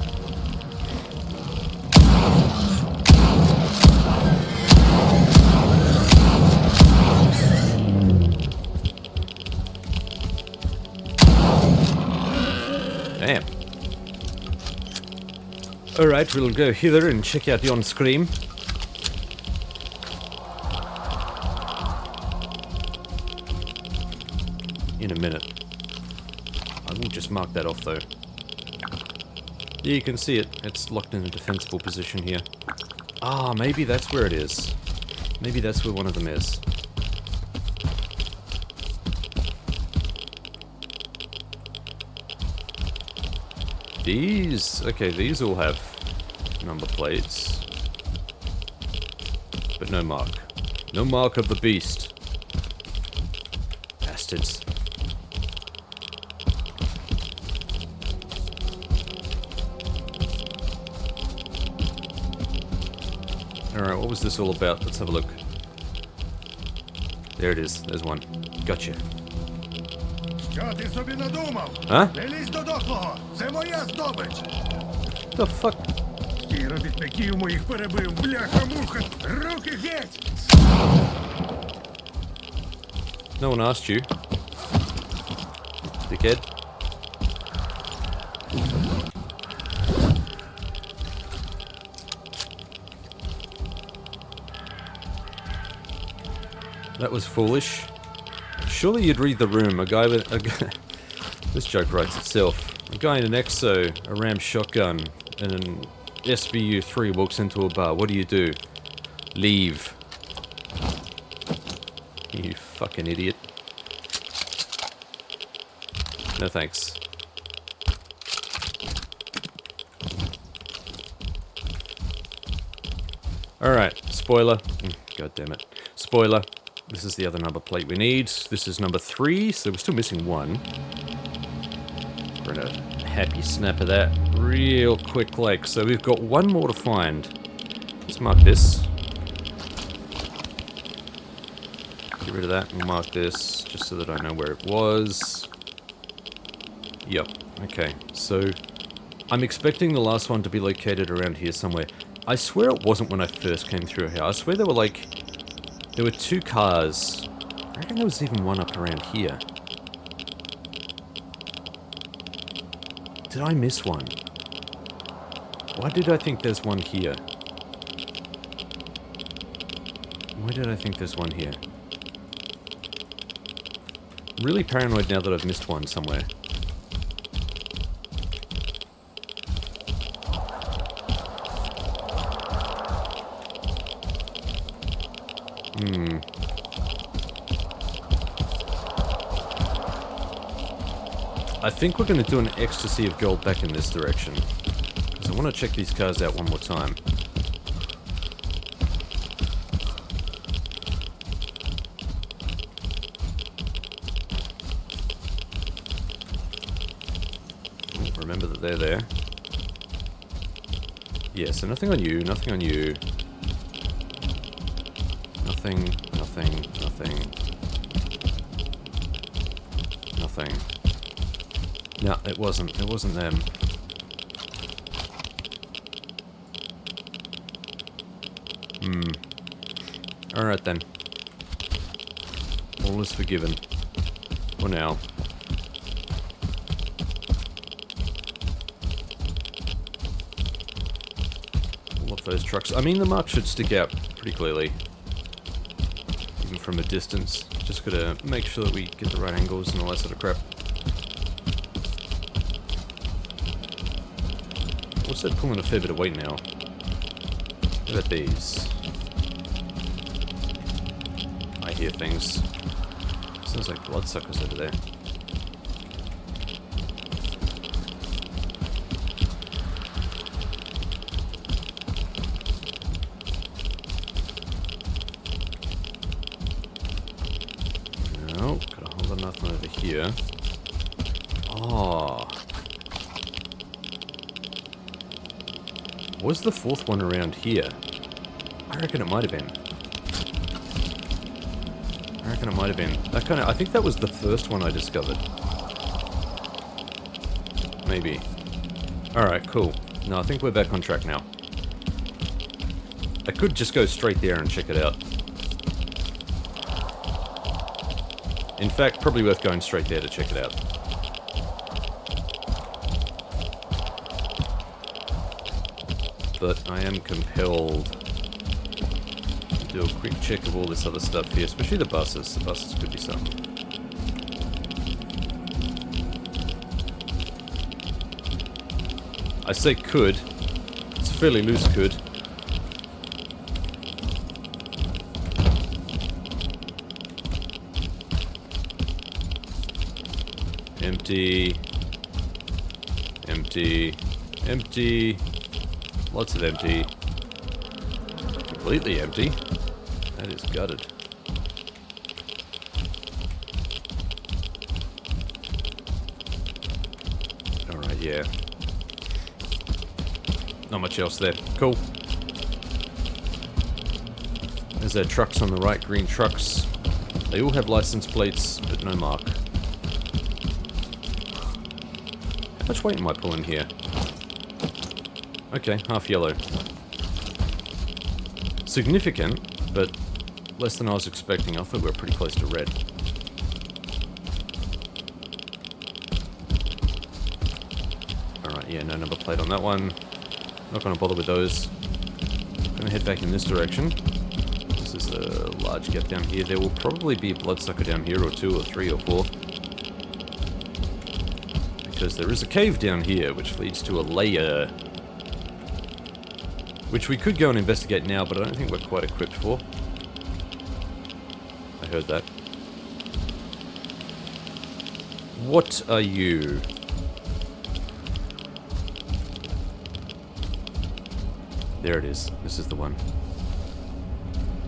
Alright, we'll go hither and check out yon scream. In a minute. I will just mark that off though. Yeah, you can see it. It's locked in a defensible position here. Ah, maybe that's where it is. Maybe that's where one of them is. These... okay, these all have number plates. But no mark. No mark of the beast. Bastards. Alright, what was this all about? Let's have a look. There it is. There's one. Gotcha. Huh? The fuck? No one asked you. Dickhead. That was foolish. Surely you'd read the room. A guy with this joke writes itself. A guy in an EXO, a ram shotgun, and an SVU-3 walks into a bar. What do? Leave. You fucking idiot. No thanks. Alright, spoiler. God damn it. Spoiler. This is the other number plate we need. This is number 3, so we're still missing 1. We're gonna happy snap of that real quick like. So we've got 1 more to find. Let's mark this. Get rid of that and mark this, just so that I know where it was. Yep, okay. So I'm expecting the last one to be located around here somewhere. I swear it wasn't when I first came through here. I swear there were like... there were 2 cars. I reckon there was even one up around here. Did I miss one? Why did I think there's one here? Why did I think there's one here? I'm really paranoid now that I've missed one somewhere. I think we're going to do an ecstasy of gold back in this direction. Because I want to check these cars out one more time. Remember that they're there. Yeah, so nothing on you, nothing on you. Nothing, nothing, nothing. Nothing. No, it wasn't them. Alright then. All is forgiven. For now. All of those trucks. I mean, the mark should stick out pretty clearly. Even from a distance. Just gotta make sure that we get the right angles and all that sort of crap. What's that pulling a fair bit of weight now? What about these? I hear things. Sounds like bloodsuckers over there. No, gotta hold enough over here. Oh. Was the 4th one around here? I reckon it might have been. I reckon it might have been. I think that was the first one I discovered. Maybe. Alright, cool. No, I think we're back on track now. I could just go straight there and check it out. In fact, probably worth going straight there to check it out. but I am compelled to do a quick check of all this other stuff here, especially the buses. The buses could be something. I say could. It's a fairly loose could. Empty. Empty. Empty. Lots of empty. Completely empty. That is gutted. Alright, yeah. Not much else there. Cool. There's their trucks on the right, green trucks. They all have license plates, but no mark. How much weight am I pulling here? Okay, half yellow. Significant, but less than I was expecting. I thought we were pretty close to red. Alright, yeah, no number plate on that one. Not going to bother with those. Going to head back in this direction. This is a large gap down here. There will probably be a bloodsucker down here, or 2 or 3 or 4. Because there is a cave down here, which leads to a layer. Which we could go and investigate now, but I don't think we're quite equipped for. I heard that. What are you? There it is. This is the one.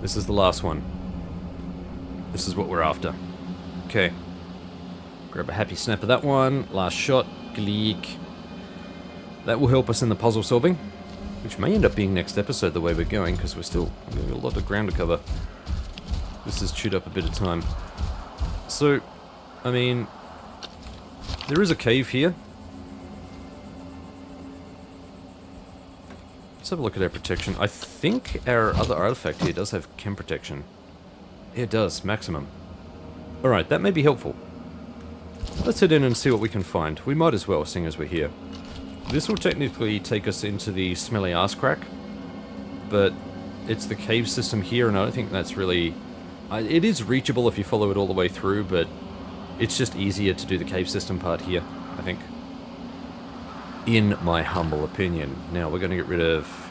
This is the last one. This is what we're after. Okay. Grab a happy snap of that one. Last shot. Gleek. That will help us in the puzzle solving, which may end up being next episode the way we're going, because we're still got a lot of ground to cover. This has chewed up a bit of time. So, I mean, there is a cave here. Let's have a look at our protection. I think our other artifact here does have chem protection. Yeah, it does, maximum. Alright, that may be helpful. Let's head in and see what we can find. We might as well, seeing as we're here. This will technically take us into the smelly arse crack, but it's the cave system here, and I don't think that's really... it is reachable if you follow it all the way through, but it's just easier to do the cave system part here, I think. In my humble opinion. Now, we're going to get rid of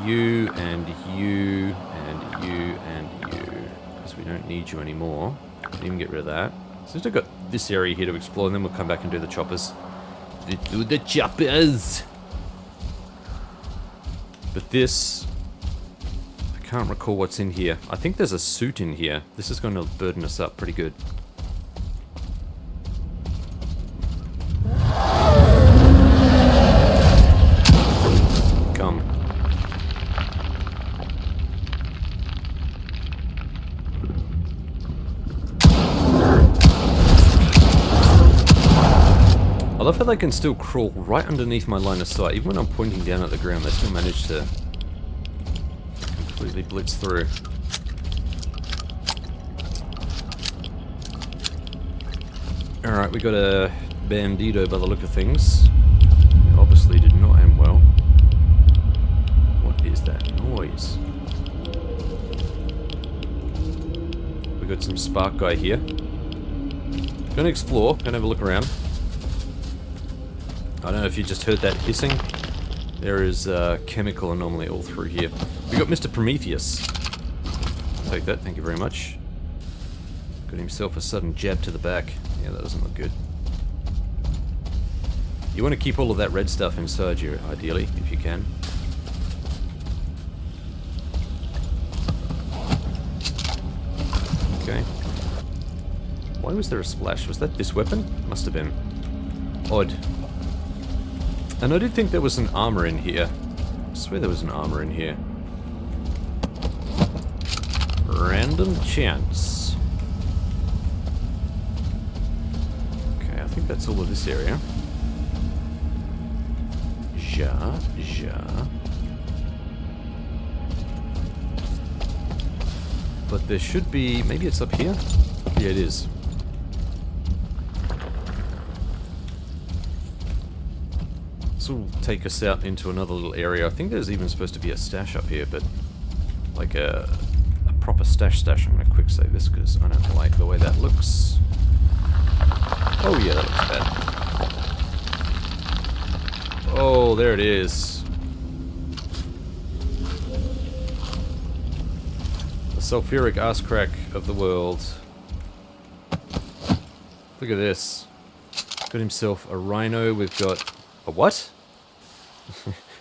you, and you, and you, and you, because we don't need you anymore. Can even get rid of that. So we've got this area here to explore, and then we'll come back and do the choppers. Do the choppers! But this... I can't recall what's in here. I think there's a suit in here. This is going to burden us up pretty good. Come. I love how they can still crawl right underneath my line of sight. Even when I'm pointing down at the ground, they still manage to completely blitz through. Alright, we got a bandito by the look of things. He obviously did not end well. What is that noise? We got some spark guy here. Gonna explore, gonna have a look around. I don't know if you just heard that hissing. There is chemical anomaly all through here. We got Mr. Prometheus. Take that, thank you very much. Got himself a sudden jab to the back. Yeah, that doesn't look good. You want to keep all of that red stuff inside you, ideally, if you can. Okay. Why was there a splash? Was that this weapon? Must have been. Odd. And I did think there was an armor in here. I swear there was an armor in here. Random chance. Okay, I think that's all of this area. Ja. But there should be... maybe it's up here? Yeah, it is. This will take us out into another little area. I think there's even supposed to be a stash up here, but like a proper stash. I'm going to quick save this because I don't like the way that looks. Oh yeah, that looks bad. Oh, there it is. The sulfuric ass crack of the world. Look at this. Got himself a rhino. We've got a what?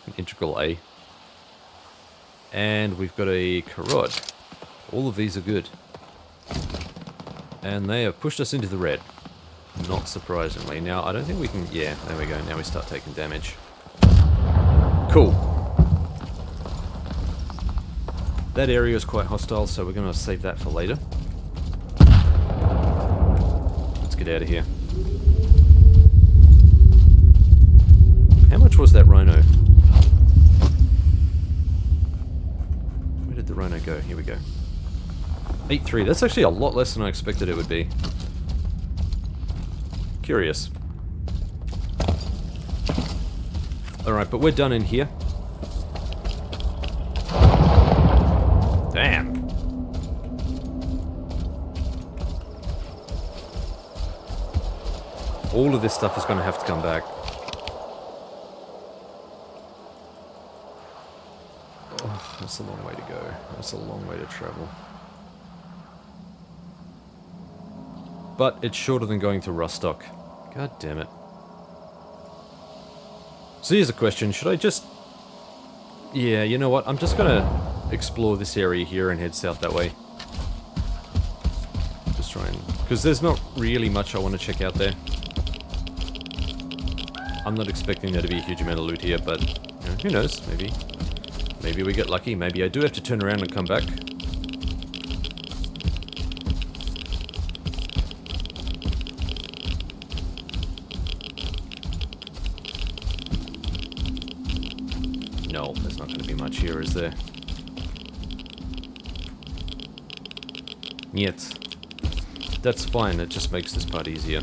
An integral A. And we've got a carrot. All of these are good. And they have pushed us into the red. Not surprisingly. Now, I don't think we can... Yeah, there we go. Now we start taking damage. Cool. That area is quite hostile, so we're going to save that for later. Let's get out of here. How much was that rhino? Where did the rhino go? Here we go. 8.3. That's actually a lot less than I expected it would be. Curious. Alright, but we're done in here. Damn. All of this stuff is going to have to come back. Oh, that's a long way to go. That's a long way to travel. But it's shorter than going to Rustock. God damn it. So here's a question. Should I just... Yeah, you know what? I'm just going to explore this area here and head south that way. Just try and... Because there's not really much I want to check out there. I'm not expecting there to be a huge amount of loot here, but you know, who knows? Maybe we get lucky. Maybe I do have to turn around and come back. No, there's not going to be much here, is there? Yet. That's fine, it just makes this part easier.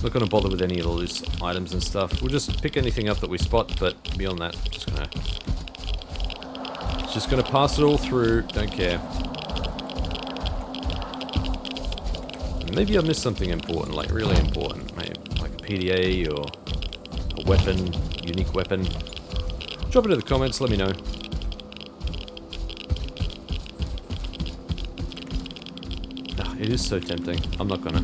Not going to bother with any of the loose items and stuff. We'll just pick anything up that we spot, but beyond that, just gonna pass it all through, don't care. Maybe I missed something important, like really important. Maybe like a PDA or a weapon, unique weapon. Drop it in the comments, let me know. Ah, it is so tempting. I'm not gonna.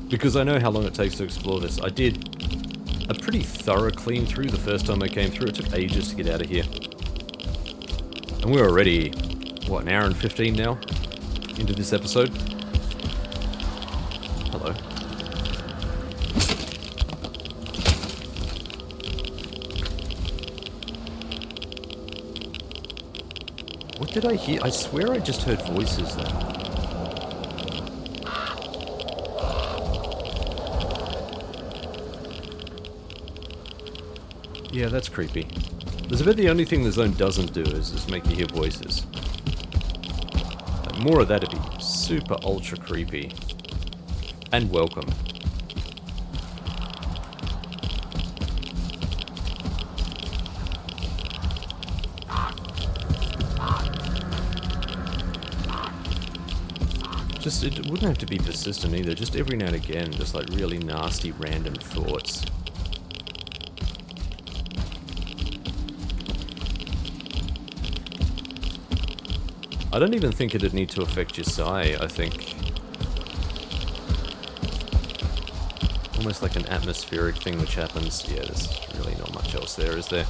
Because I know how long it takes to explore this. I did a pretty thorough clean through the first time I came through. It took ages to get out of here. And we're already, what, an hour and 15 now? Into this episode? Hello. What did I hear? I swear I just heard voices there. Yeah, that's creepy. There's about the only thing the zone doesn't do is make you hear voices. Like, more of that'd be super ultra creepy. And welcome. Just, it wouldn't have to be persistent either, just every now and again, just like really nasty random thoughts. I don't even think it'd need to affect your psi, I think. Almost like an atmospheric thing which happens. Yeah, there's really not much else there, is there?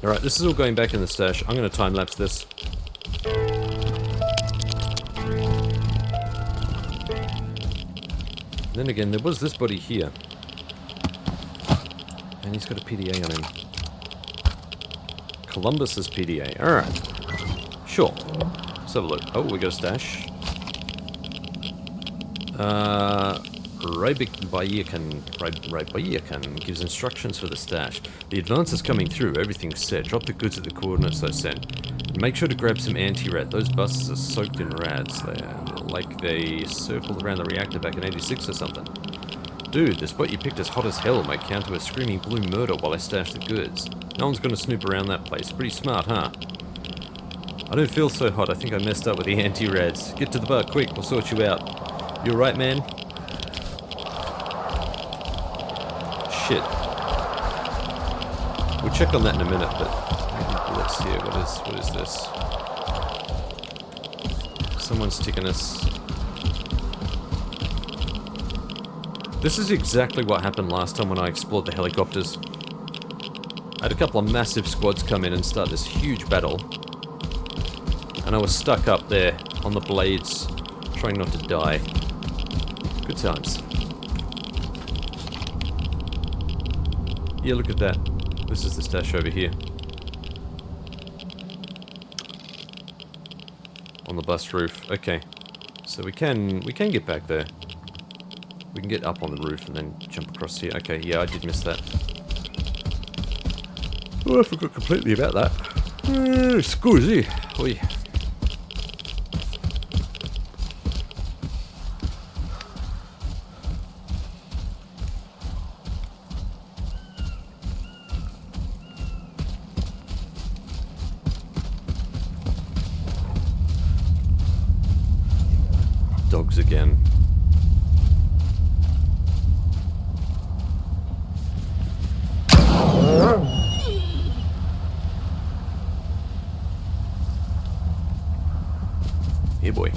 Alright, this is all going back in the stash. I'm going to time-lapse this. Then again, there was this body here. And he's got a PDA on him. Columbus's PDA. Alright. Sure. Let's have a look. Oh, we got a stash. Rybayakan gives instructions for the stash. The advance is coming through. Everything's set. Drop the goods at the coordinates I sent. Make sure to grab some anti-rad. Those buses are soaked in rads. They are like they circled around the reactor back in '86 or something. Dude, the spot you picked is hot as hell. Might count to a screaming blue murder while I stash the goods. No one's gonna snoop around that place. Pretty smart, huh? I don't feel so hot. I think I messed up with the anti-rads. Get to the bar quick. We'll sort you out. You alright, man? Shit. We'll check on that in a minute, but let's see. What is this? Someone's ticking us. This is exactly what happened last time when I explored the helicopters. I had a couple of massive squads come in and start this huge battle. And I was stuck up there on the blades, trying not to die. Good times. Yeah, look at that. This is the stash over here. On the bus roof. Okay. So we can get back there. We can get up on the roof and then jump across here. Okay, yeah, I did miss that. Oh, I forgot completely about that. Scusi. Oi. Dogs again. Here, boy.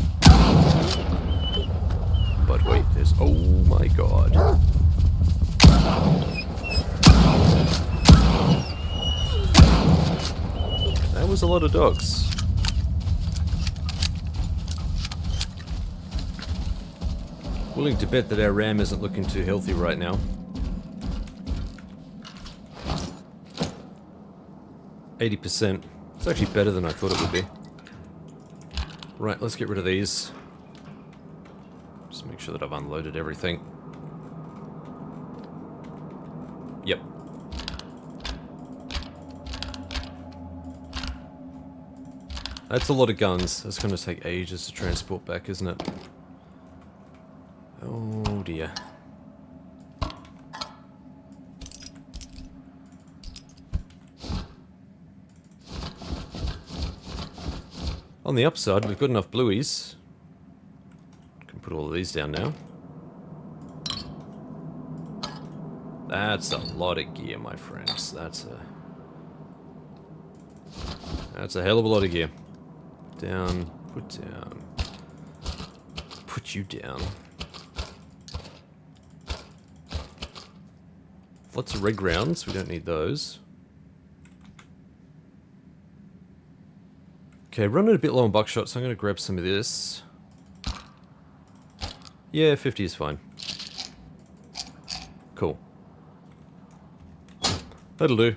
But wait, there's... Oh my god. That was a lot of dogs. Willing to bet that our RAM isn't looking too healthy right now. 80%. It's actually better than I thought it would be. Right, let's get rid of these. Just make sure that I've unloaded everything. Yep. That's a lot of guns. That's going to take ages to transport back, isn't it? Oh dear. On the upside, we've got enough blueies. Can put all of these down now. That's a lot of gear, my friends. That's a hell of a lot of gear. Down, put you down. Lots of red rounds, we don't need those. Okay, running a bit low on buckshot, so I'm going to grab some of this. Yeah, 50 is fine. Cool. That'll do.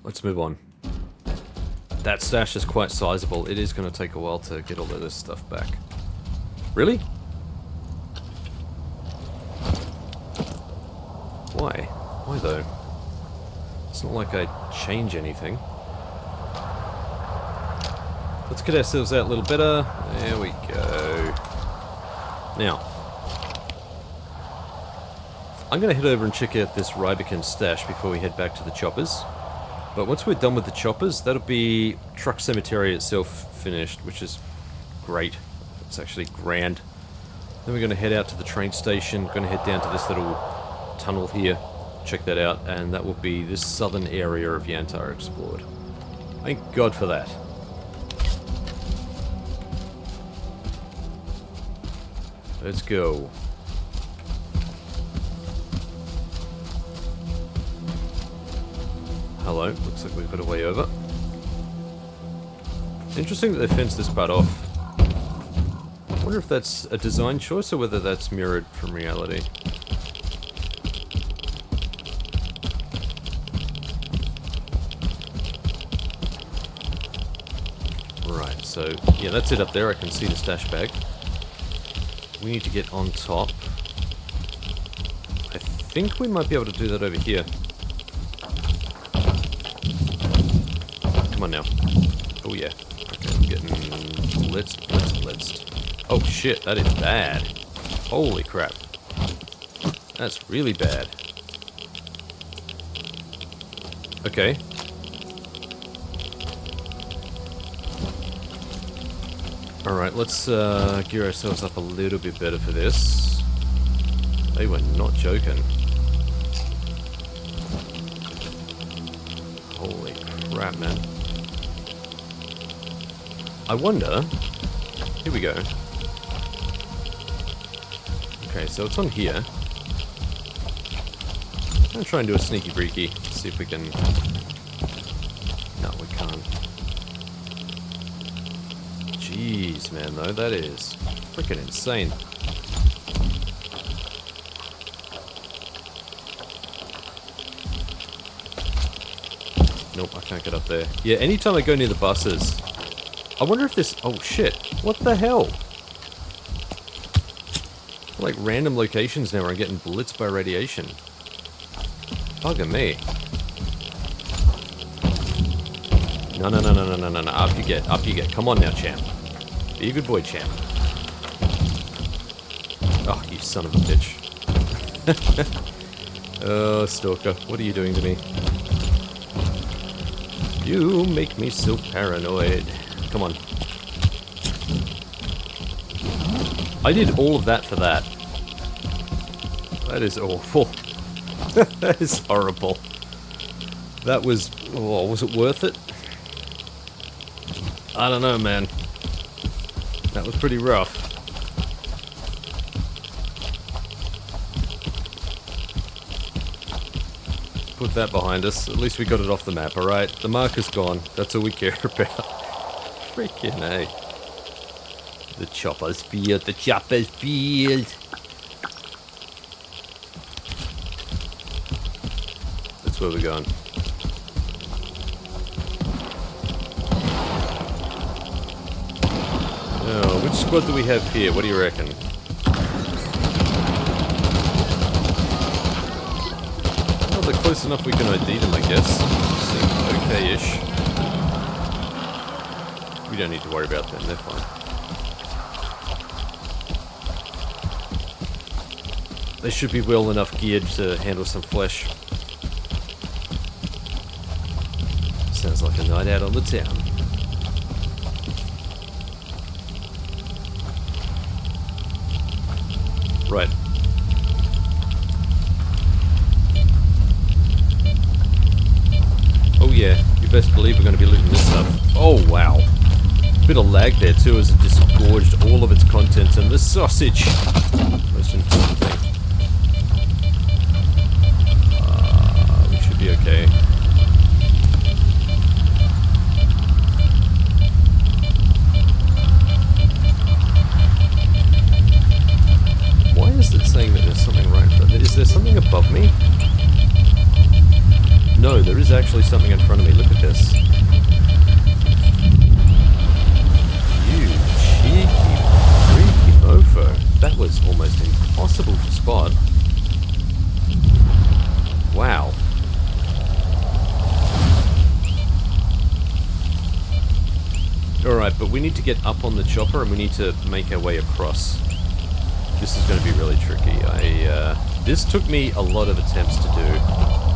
Let's move on. That stash is quite sizable. It is going to take a while to get all of this stuff back. Really? Why? Why though? It's not like I change anything. Let's get ourselves out a little better. There we go. Now, I'm going to head over and check out this Rybican stash before we head back to the choppers. But once we're done with the choppers, that'll be Truck Cemetery itself finished, which is great. It's actually grand. Then we're going to head out to the train station, going to head down to this little tunnel here, check that out, and that will be this southern area of Yantar explored. Thank God for that. Let's go. Hello, looks like we've got a way over. Interesting that they fenced this part off. I wonder if that's a design choice or whether that's mirrored from reality. Right, so yeah, that's it up there. I can see the stash bag. We need to get on top. I think we might be able to do that over here. Come on now. Oh yeah. Okay, I'm getting blitzed. Oh shit, that is bad. Holy crap. That's really bad. Okay. Alright, let's gear ourselves up a little bit better for this. They were not joking. Holy crap, man. I wonder... Here we go. Okay, so it's on here. I'm gonna try and do a sneaky breaky. See if we can... No, we can't. Jeez, man, though, that is freaking insane. Nope, I can't get up there. Yeah, anytime I go near the buses... I wonder if this... Oh, shit. What the hell? Like, random locations now where I'm getting blitzed by radiation. Bugger me. No. Up you get. Come on now, champ. Be a good boy, champ. Oh, you son of a bitch. Oh, Stalker, what are you doing to me? You make me so paranoid. Come on. I did all of that for that. That is awful. That is horrible. That was... Oh, was it worth it? I don't know, man. That was pretty rough. Put that behind us. At least we got it off the map, alright? The marker's gone. That's all we care about. Freaking A. The chopper's field. The chopper's field. That's where we're going. Oh, which squad do we have here? What do you reckon? Well, they're close enough we can ID them, I guess. Seems okay-ish. We don't need to worry about them, they're fine. They should be well enough geared to handle some flesh. Sounds like a night out on the town. Right. Oh yeah, you best believe we're going to be looting this stuff. Oh wow. Bit of lag there too as it disgorged all of its contents and the sausage. Most important thing. We should be okay. Why is it saying that there's something right in front of it? Is there something above me? No, there is actually something in front of me. Look at this. You cheeky, freaky mofo. That was almost impossible to spot. Wow. Alright, but we need to get up on the chopper and we need to make our way across. This is going to be really tricky. This took me a lot of attempts to do.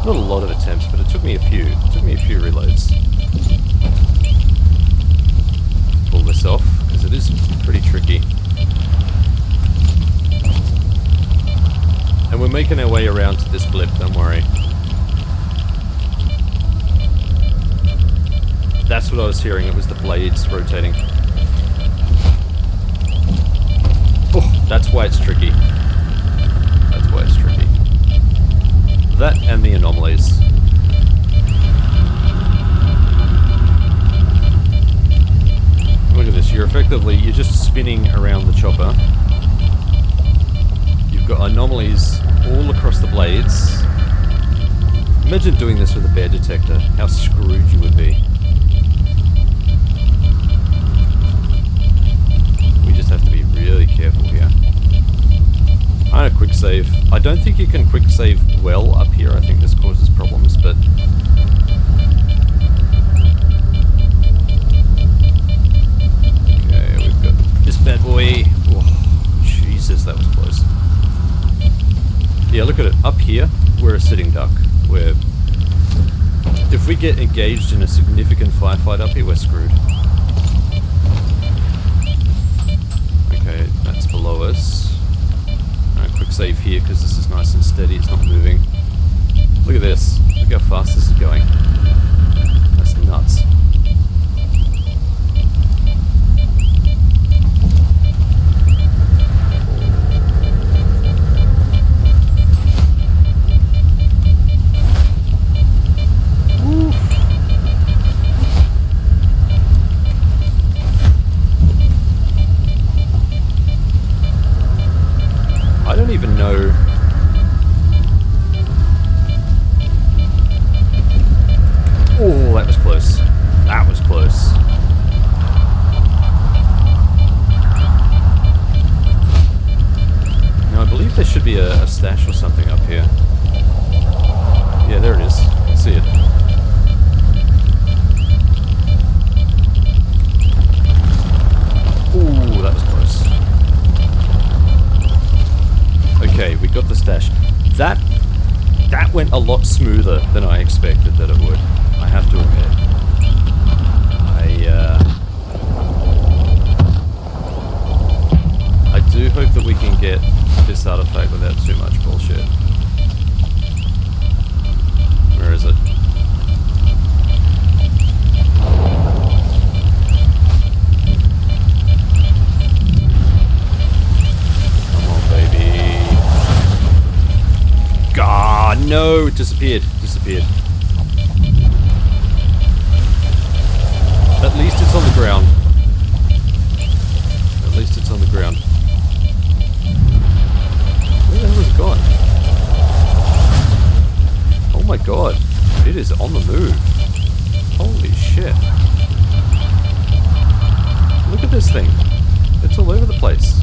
Not a lot of attempts, but it took me a few. It took me a few reloads. Pull this off, because it is pretty tricky. And we're making our way around to this blip, don't worry. That's what I was hearing, it was the blades rotating. Oh, that's why it's tricky. That's why it's tricky. That and the anomalies. Look at this, you're just spinning around the chopper. You've got anomalies all across the blades. Imagine doing this with a bear detector, how screwed you would be. We just have to be really careful here. I'm gonna quick save. I don't think you can quick save well up here. I think this causes problems, but sitting duck, where if we get engaged in a significant firefight up here, we're screwed. Okay, that's below us. Alright, quick save here because this is nice and steady, it's not moving. Look at this. Look how fast this is going. That's nuts. I don't even know. Oh, that was close. That was close. Now, I believe there should be a stash or something up here. Yeah, there it is. I can see it. Ooh, that was close. Okay, we got the stash. That went a lot smoother than I expected that it would. I have to admit. I do hope that we can get this artifact without too much bullshit. Where is it? God, no, it disappeared. Disappeared. At least it's on the ground. At least it's on the ground. Where the hell is it gone? Oh my god. It is on the move. Holy shit. Look at this thing. It's all over the place.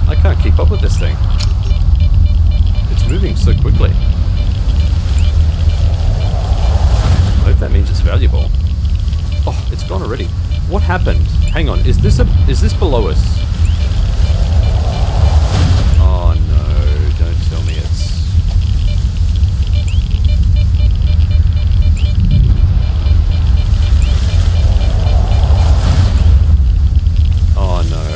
I can't keep up with this thing. It's moving so quickly. I hope that means it's valuable. Oh, it's gone already. What happened? Hang on, is this below us? Oh no, don't tell me it's... Oh no.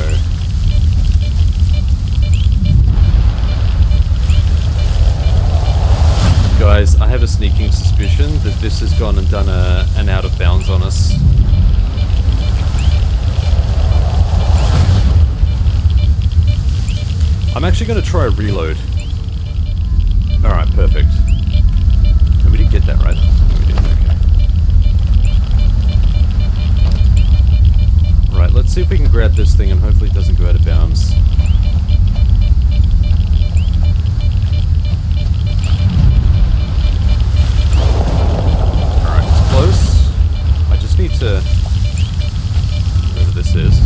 Guys, I have a sneaking suspicion that this has gone and done an out of bounds on us. I'm actually going to try a reload. Alright, perfect. No, we didn't get that right. No, we didn't, okay. Right, let's see if we can grab this thing and hopefully it doesn't go out of bounds. Need to... whatever this is.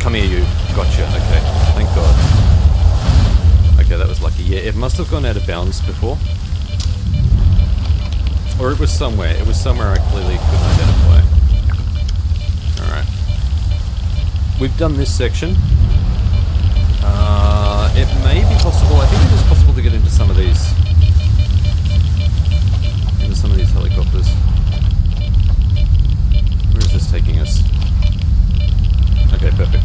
Come here, you. Gotcha. Okay. Thank God. Okay, that was lucky. Yeah, it must have gone out of bounds before. Or it was somewhere. It was somewhere I clearly couldn't identify. Alright. We've done this section. It may be possible... I think it is possible to get into some of these... helicopters. Where is this taking us? Okay, perfect.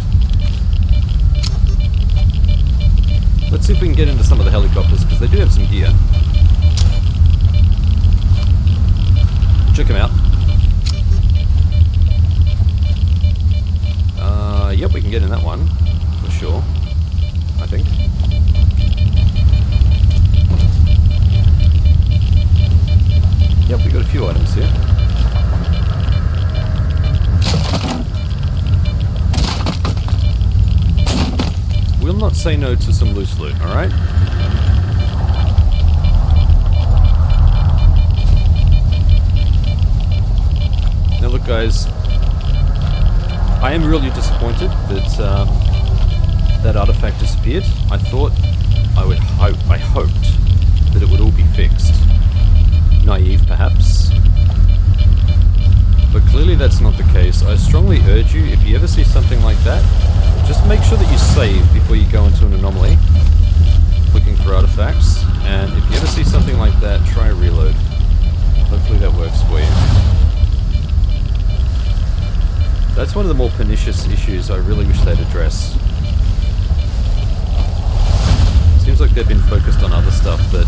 Let's see if we can get into some of the helicopters, because they do have some gear. Check them out. Yep, we can get in that one, for sure. I think. Yep, we got a few items here. We'll not say no to some loose loot, alright? Now look guys, I am really disappointed that that artifact disappeared. I thought, I hoped that it would all be fixed. Naive perhaps. But clearly that's not the case. I strongly urge you, if you ever see something like that, just make sure that you save before you go into an anomaly. looking for artifacts, and if you ever see something like that, try a reload. Hopefully that works for you. That's one of the more pernicious issues I really wish they'd address. Seems like they've been focused on other stuff, but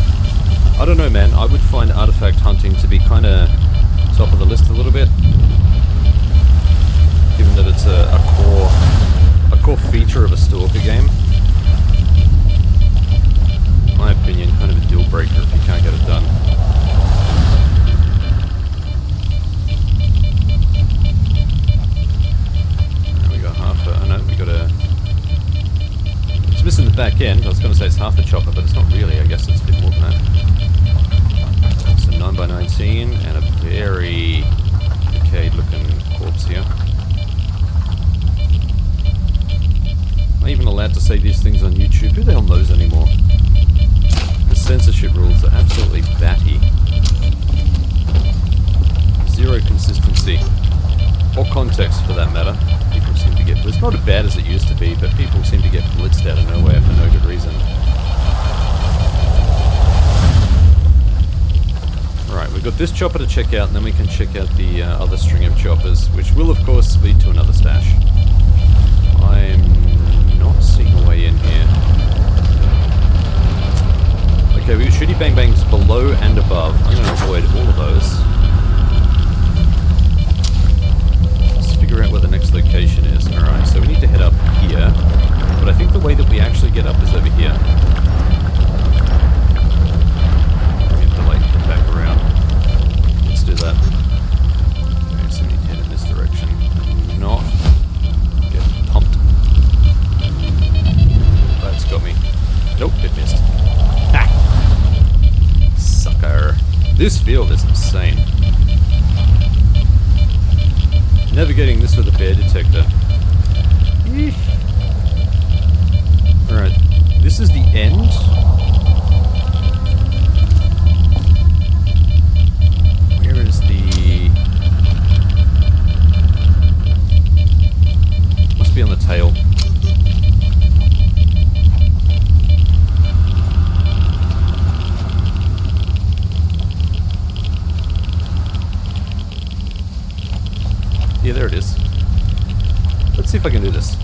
I don't know, man. I would find artifact hunting to be kind of top of the list a little bit, given that it's a core feature of a Stalker game. In my opinion, kind of a deal breaker if you can't get it done. We got half a... Oh no, we got a... It's missing the back end. I was going to say it's half a chopper, but it's not really. I guess it's a bit more than that. It's a 9x19 and a very decayed looking corpse here. Am I even allowed to say these things on YouTube? Who the hell knows anymore? The censorship rules are absolutely batty. Zero consistency. Or context, for that matter. People seem to get... It's not as bad as it used to be, but people seem to get blitzed out of nowhere for no good reason. Right, we've got this chopper to check out, and then we can check out the other string of choppers, which will, of course, lead to another stash. I'm not seeing a way in here. Okay, we got shooty bang bangs below and above. I'm going to avoid all of those. Let's figure out where the next location is. Alright, so we need to head up here. But I think the way that we actually get up is over here. We have to, like, come back around. Let's do that. Okay, so we need to head in this direction. Not get pumped. That's got me. Nope, it missed. Ha! Sucker. This field is insane. Navigating this with a bear detector. Eesh. Alright, this is the end. Where is the... Must be on the tail. Yeah, there it is. Let's see if I can do this.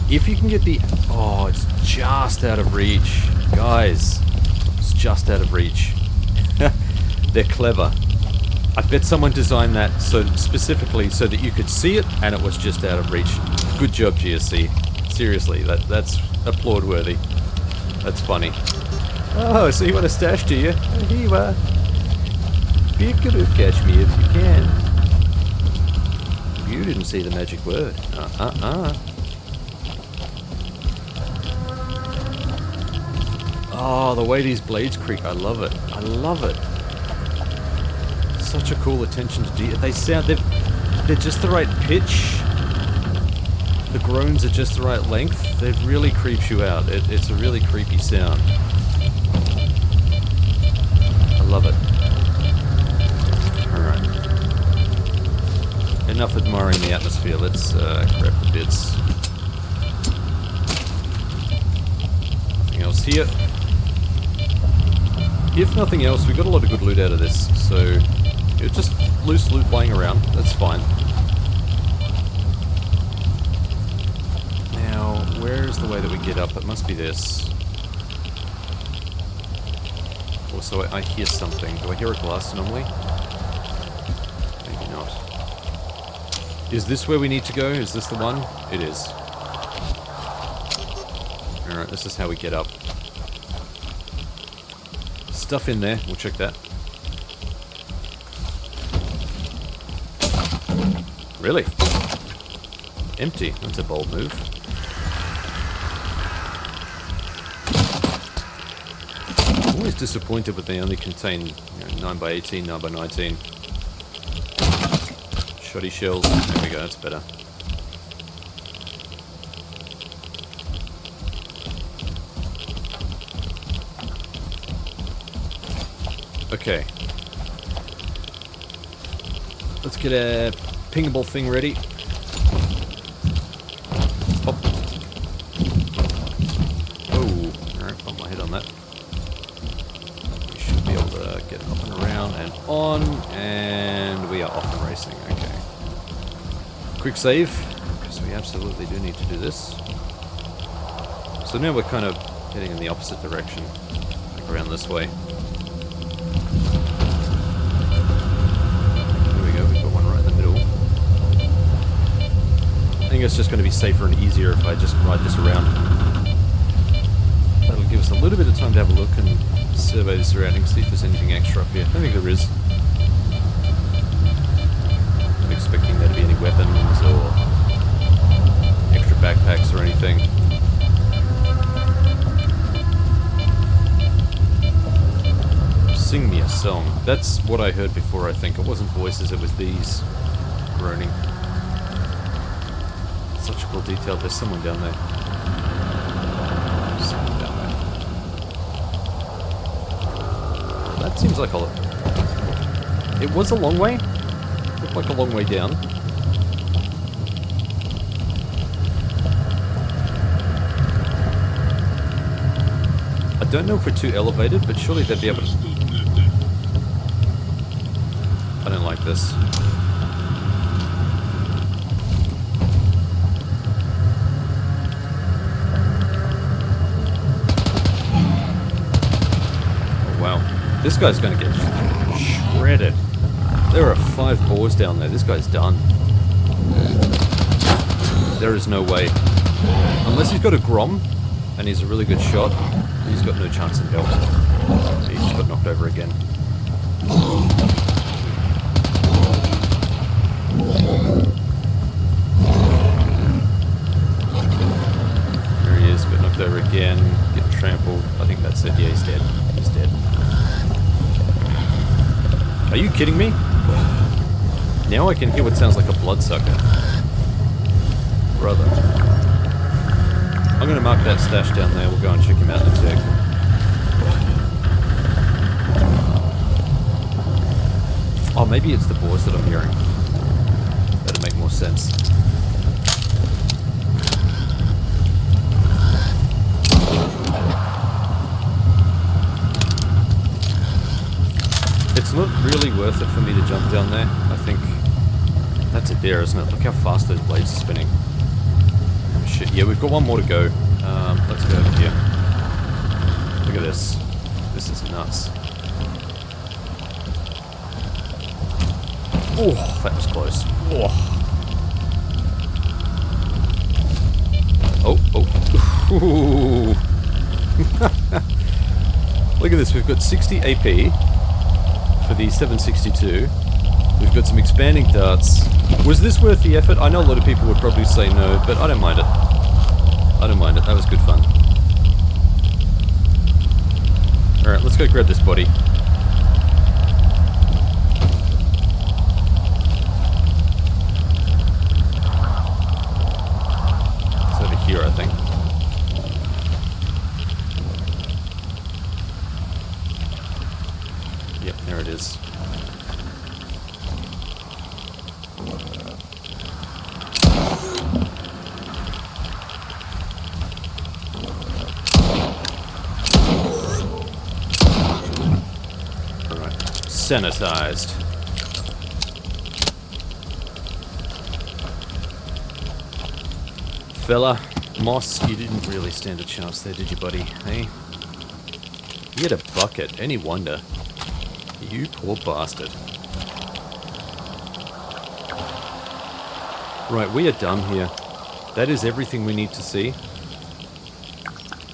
If you can get the... Oh, it's just out of reach. Guys, it's just out of reach. They're clever. I bet someone designed that so specifically so that you could see it and it was just out of reach. Good job, GSC. Seriously, that's applaud-worthy. That's funny. Oh, so you want a stash, do you? Oh, here you are. Peekaboo, catch me if you can. You didn't see the magic word. Oh, the way these blades creak, I love it. I love it. Such a cool attention to detail. They sound, they're just the right pitch. The groans are just the right length. It really creeps you out. It's a really creepy sound. I love it. Alright. Enough admiring the atmosphere. Let's grab the bits. Nothing else here. If nothing else, we got a lot of good loot out of this, so it's just loose loot lying around. That's fine. Now, where's the way that we get up? It must be this. Also, I hear something. Do I hear a glass anomaly? Maybe not. Is this where we need to go? Is this the one? It is. Alright, this is how we get up. Stuff in there. We'll check that. Really? Empty. That's a bold move. I'm always disappointed when they only contain 9x18, 9x19. Shoddy shells. There we go. That's better. Okay. Let's get a pingable thing ready. Pop. to get up and around and on, and we are off and racing. Okay. Quick save, because we absolutely do need to do this. So now we're kind of heading in the opposite direction, like around this way. There we go, we've got one right in the middle. I think it's just going to be safer and easier if I just ride this around. That'll give us a little bit of time to have a look and survey the surroundings, see if there's anything extra up here. I think there is. Not expecting there to be any weapons or extra backpacks or anything. Sing me a song. That's what I heard before, I think. It wasn't voices, it was these groaning. Such cool detail. There's someone down there. Someone down there. That seems like a... It was a long way. Looked like a long way down. I don't know if we're too elevated, but surely they'd be able to... I don't like this. Oh, wow. This guy's gonna get shredded. There are 5 boars down there. This guy's done. There is no way. Unless he's got a Grom, and he's a really good shot, he's got no chance in hell. He just got knocked over again. There he is, got knocked over again, getting trampled. I think that's it. Yeah, he's dead. He's dead. Are you kidding me? Now I can hear what sounds like a bloodsucker. Brother. I'm going to mark that stash down there. We'll go and check him out in a sec. Oh, maybe it's the boars that I'm hearing. That'd make more sense. It's not really worth it for me to jump down there. I think that's it there, isn't it? Look how fast those blades are spinning. Oh, shit, yeah, we've got one more to go. Let's go over here. Look at this. This is nuts. Oh, that was close. Oh. Oh. Look at this, we've got 60 AP for the 762. We've got some expanding darts. Was this worth the effort? I know a lot of people would probably say no, but I don't mind it. I don't mind it, that was good fun. Alright, let's go grab this body. It's over here, I think. Yep, there it is. Sanitized. Fella, Moss, you didn't really stand a chance there, did you, buddy? Hey? You had a bucket, any wonder? You poor bastard. Right, we are done here. That is everything we need to see.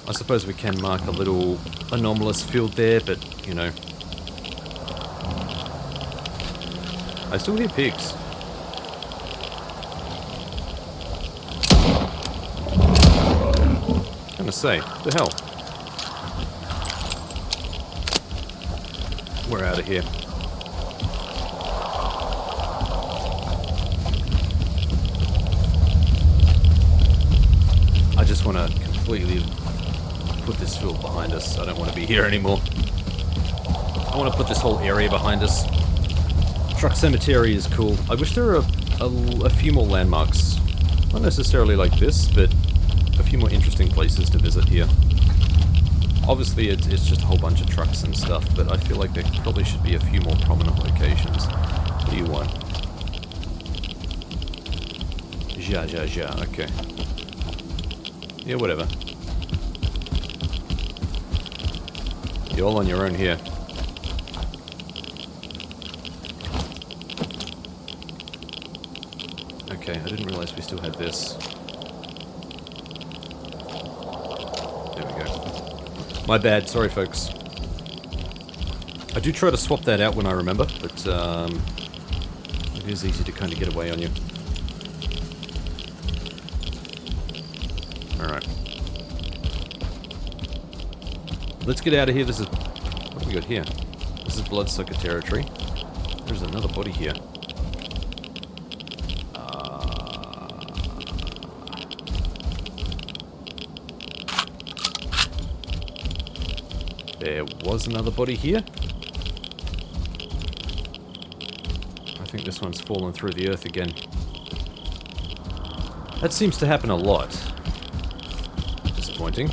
I suppose we can mark a little anomalous field there, but, you know... I still hear pigs. I'm gonna say, the hell? We're out of here. I just want to completely put this field behind us. I don't want to be here anymore. I want to put this whole area behind us. Truck Cemetery is cool. I wish there were a few more landmarks. Not necessarily like this, but a few more interesting places to visit here. Obviously, it's just a whole bunch of trucks and stuff, but I feel like there probably should be a few more prominent locations. What do you want? Ja, okay. Yeah, whatever. You're all on your own here. Okay, I didn't realize we still had this. There we go. My bad, sorry folks. I do try to swap that out when I remember, but it is easy to kind of get away on you. Alright. Let's get out of here. This is... What do we got here? This is Bloodsucker territory. There's another body here. There was another body here. I think this one's fallen through the earth again. That seems to happen a lot. Disappointing.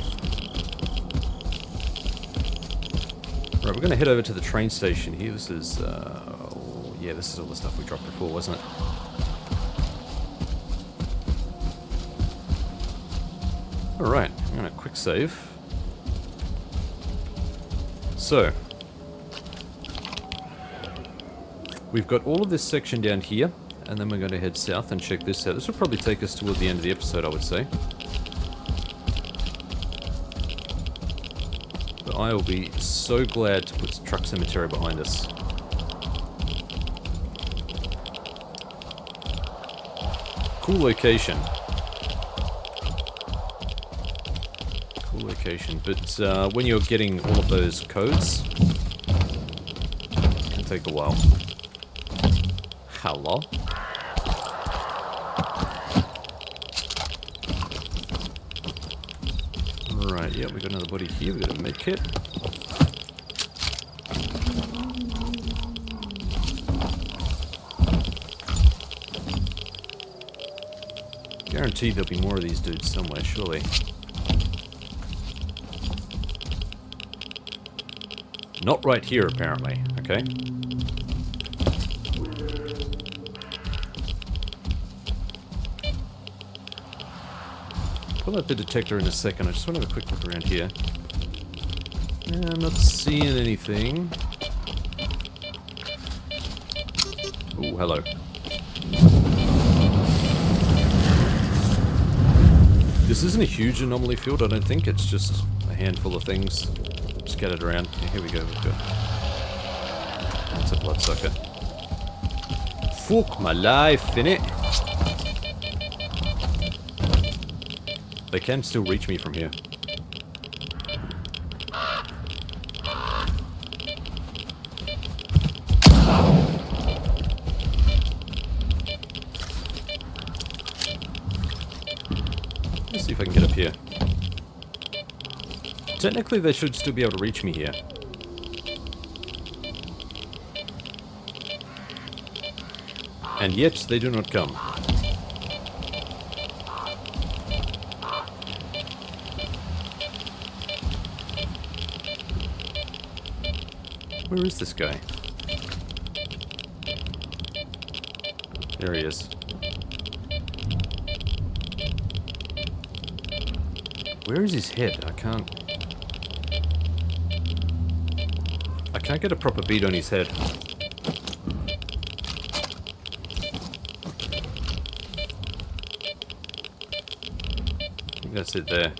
Right, we're going to head over to the train station here. This is, yeah, this is all the stuff we dropped before, wasn't it? Alright, I'm going to quick save. So, we've got all of this section down here, and then we're going to head south and check this out. This will probably take us toward the end of the episode, I would say. But I will be so glad to put Truck Cemetery behind us. Cool location. Location, but when you're getting all of those codes, it can take a while. Hello? Right, yeah, we got another body here, we got a med kit. Guaranteed there'll be more of these dudes somewhere, surely. Not right here, apparently. Okay. Pull out the detector in a second. I just want to have a quick look around here. Yeah, I'm not seeing anything. Oh, hello. This isn't a huge anomaly field, I don't think. It's just a handful of things scattered around. Yeah, here we go. We've got... That's a bloodsucker. Fuck my life, innit? They can still reach me from here. Let's see if I can get up here. Technically, they should still be able to reach me here. And yet, they do not come. Where is this guy? There he is. Where is his head? I can't get a proper beat on his head. I think that's it there.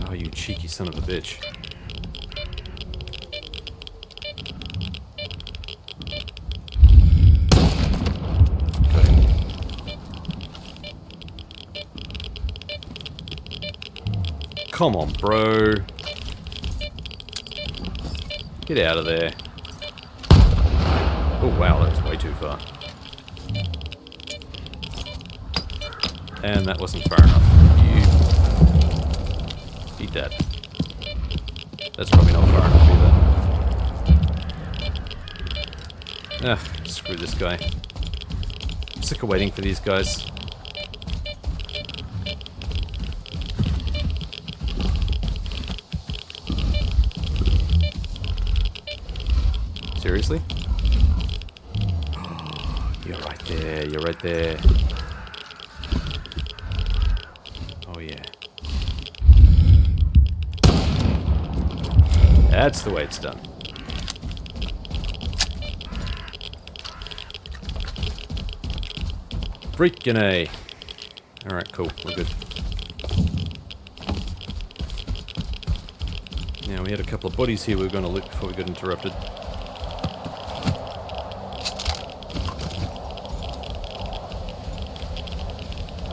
Oh, you cheeky son of a bitch. Come on, bro. Get out of there. Oh, wow, that was way too far. And that wasn't far enough. You... Eat that. That's probably not far enough either. Ugh, screw this guy. I'm sick of waiting for these guys. Seriously? You're right there, you're right there. Oh yeah. That's the way it's done. Freaking A. Alright, cool, we're good. Now, we had a couple of bodies here we were going to loot before we got interrupted.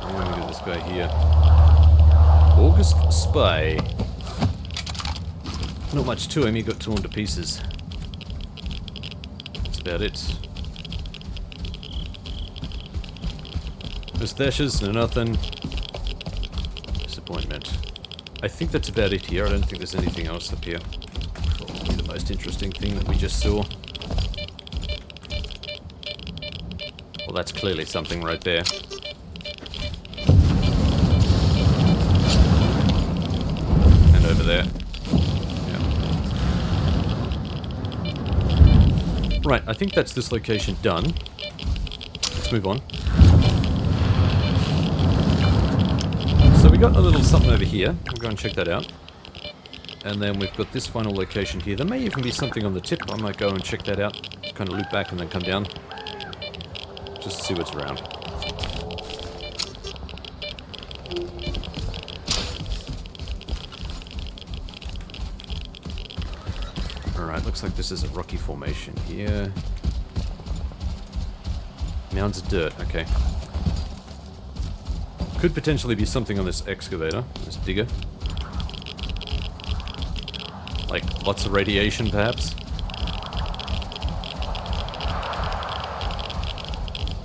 And we got this guy here. August Spy. Not much to him, he got torn to pieces. That's about it. No stashes, no nothing. Disappointment. I think that's about it here. I don't think there's anything else up here. Probably the most interesting thing that we just saw. Well, that's clearly something right there. And over there. Yeah. Right, I think that's this location done. Let's move on. So we got a little something over here. We'll go and check that out. And then we've got this final location here. There may even be something on the tip. I might go and check that out. Just kind of loop back and then come down. Just to see what's around. Alright, looks like this is a rocky formation here. Mounds of dirt, okay. Could potentially be something on this excavator, this digger. Like lots of radiation, perhaps.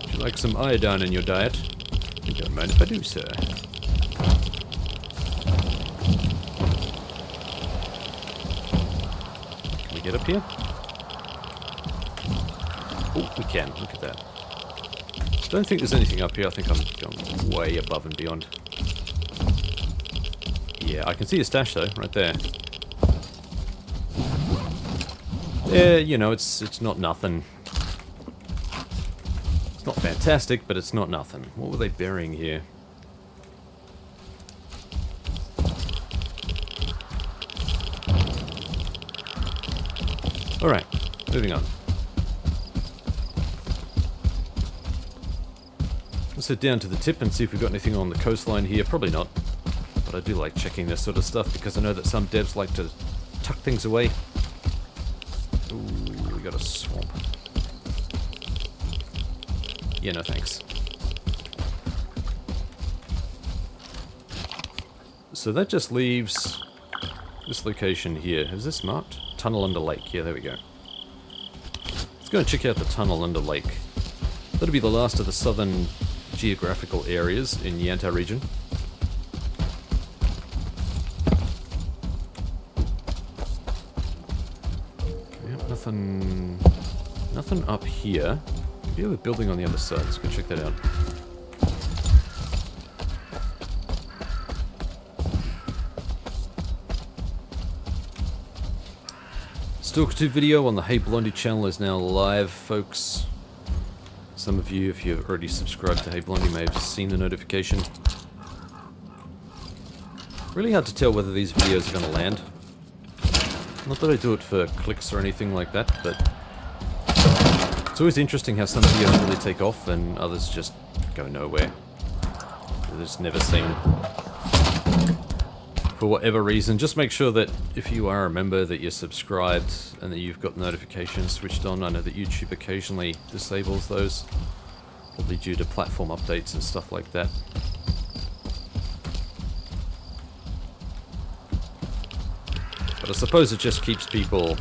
Would you like some iodine in your diet? You don't mind if I do, sir. Can we get up here? Oh, we can. Look at that. Don't think there's anything up here. I think I'm going way above and beyond. Yeah, I can see a stash though, right there. Yeah, you know, it's not nothing. It's not fantastic, but it's not nothing. What were they burying here? Alright, moving on. Let's head down to the tip and see if we've got anything on the coastline here. Probably not. But I do like checking this sort of stuff because I know that some devs like to tuck things away. Ooh, we got a swamp. Yeah, no thanks. So that just leaves this location here. Is this marked? Tunnel under lake. Yeah, there we go. Let's go and check out the tunnel under lake. That'll be the last of the southern geographical areas in Yanta region. Yep, nothing up here. Maybe a building on the other side. Let's go check that out. Stalker 2 video on the Hey Blondie channel is now live, folks. Some of you, if you've already subscribed to Hey Blondie, may have seen the notification. Really hard to tell whether these videos are going to land. Not that I do it for clicks or anything like that, but it's always interesting how some videos really take off and others just go nowhere. They're just never seen. For whatever reason, just make sure that if you are a member that you're subscribed and that you've got notifications switched on. I know that YouTube occasionally disables those, probably due to platform updates and stuff like that. But I suppose it just keeps people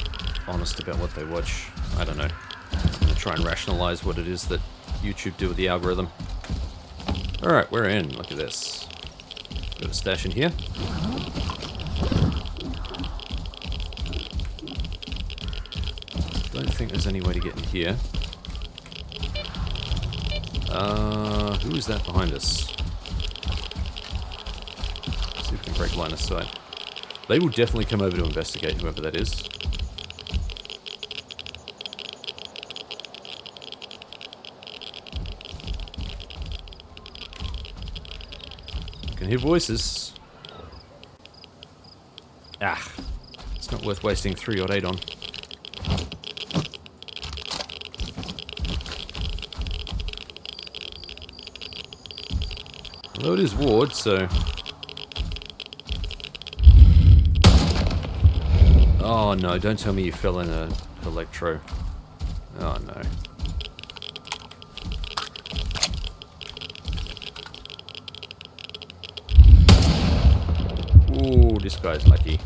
honest about what they watch. I don't know. I'm going to try and rationalize what it is that YouTube do with the algorithm. Alright, we're in. Look at this. Got a stash in here. Don't think there's any way to get in here. Who is that behind us? Let's see if we can break line of sight. They will definitely come over to investigate, whoever that is. can hear voices. Ah, it's not worth wasting 3 or 8 on. Although it is Ward, so... Oh no, don't tell me you fell in a electro. Oh no. Ooh, this guy's lucky.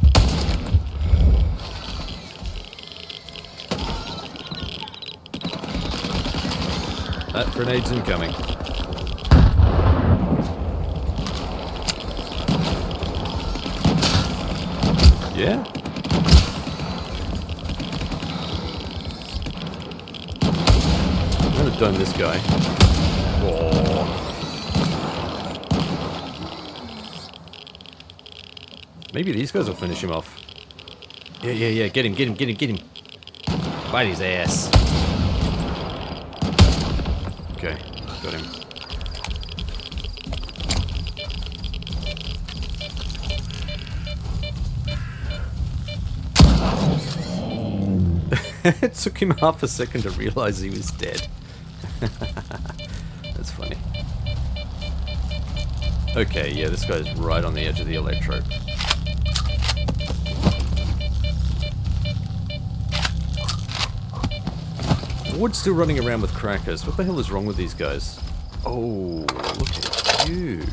That grenade's incoming. Yeah? I'm gonna dome this guy. Oh. Maybe these guys will finish him off. Yeah. Get him. Bite his ass. Okay, got him. It took him half a second to realize he was dead. That's funny. Okay, yeah, this guy's right on the edge of the electrode. Wood's still running around with crackers. What the hell is wrong with these guys? Oh, look at you.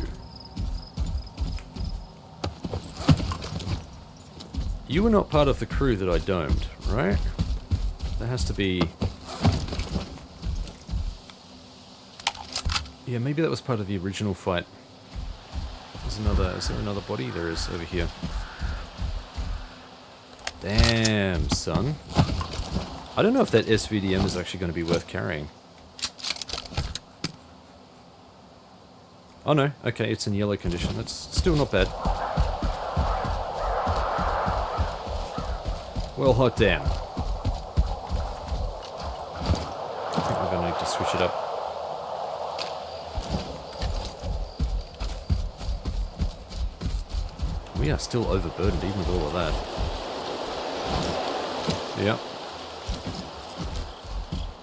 You were not part of the crew that I domed, right? There has to be... Yeah, maybe that was part of the original fight. There's another... Is there another body? There is, over here. Damn, son. I don't know if that SVDM is actually going to be worth carrying. Oh no, okay, it's in yellow condition. That's still not bad. Well, hot damn. I think we're going to need to switch it up. We are still overburdened even with all of that. Yep.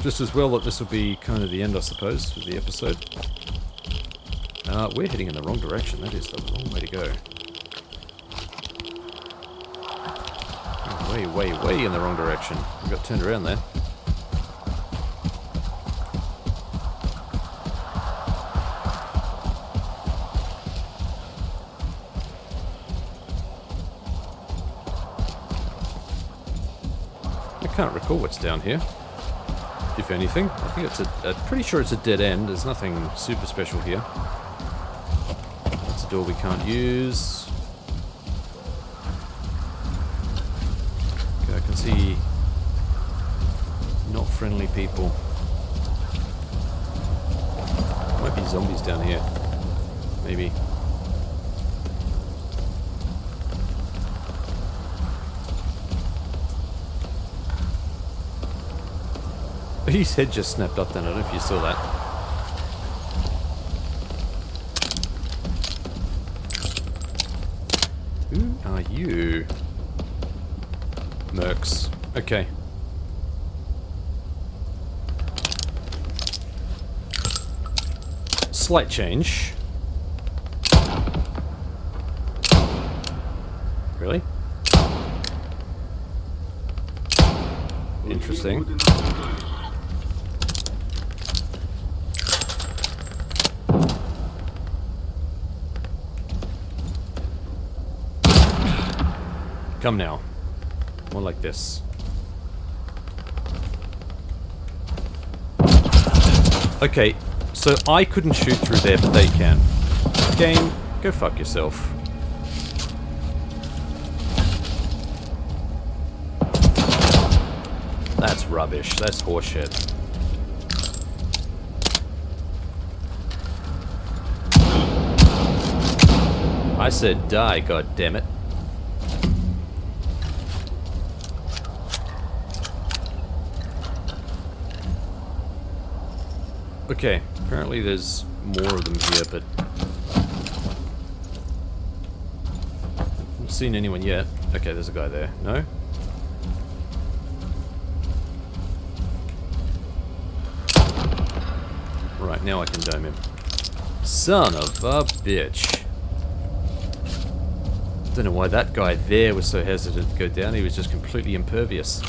Just as well that this will be kind of the end, I suppose, for the episode. We're heading in the wrong direction. That is the wrong way to go. Way in the wrong direction. We got turned around there. I can't recall what's down here. If anything, I think it's pretty sure it's a dead end. There's nothing super special here. That's a door we can't use. Okay, I can see not friendly people. Might be zombies down here. Maybe. His head just snapped up then, I don't know if you saw that. Who are you? Mercs. Okay. Slight change. Really? Interesting. Come now. More like this. Okay, so I couldn't shoot through there, but they can. Game, go fuck yourself. That's rubbish. That's horseshit. I said die, goddammit. Okay, apparently there's more of them here, but seen anyone yet. Okay, there's a guy there. No? Right, now I can dome him. Son of a bitch. Don't know why that guy there was so hesitant to go down. He was just completely impervious.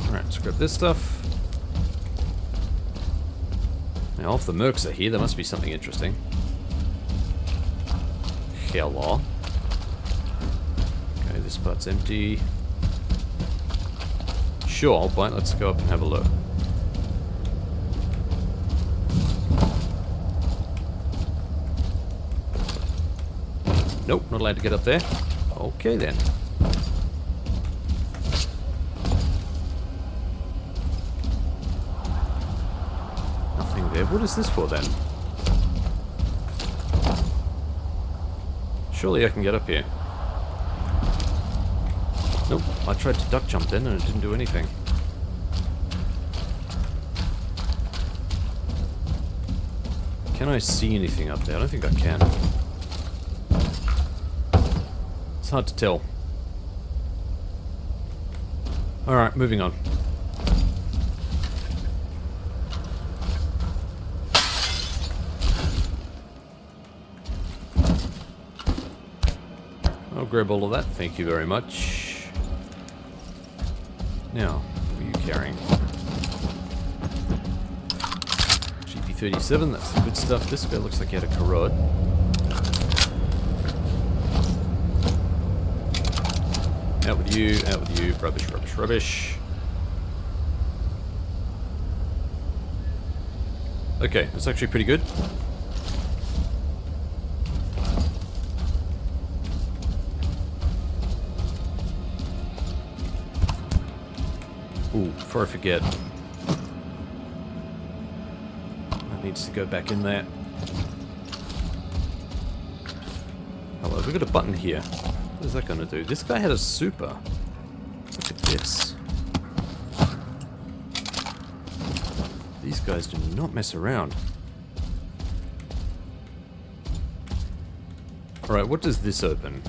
Alright, let's grab this stuff. Now, if the mercs are here, there must be something interesting. Hello. Okay, this part's empty. Sure, but let's go up and have a look. Nope, not allowed to get up there. Okay then. Nothing there. What is this for then? Surely I can get up here. Nope, I tried to duck jump then and it didn't do anything. Can I see anything up there? I don't think I can. It's hard to tell. Alright, moving on. I'll grab all of that, thank you very much. Now, what are you carrying? GP37, that's the good stuff. This guy looks like he had a corrode. Out with you, out with you. Rubbish, rubbish, rubbish. Okay, that's actually pretty good. Ooh, before I forget. That needs to go back in there. Hello, we've got a button here. What is that going to do? This guy had a super. Look at this. These guys do not mess around. Alright, what does this open?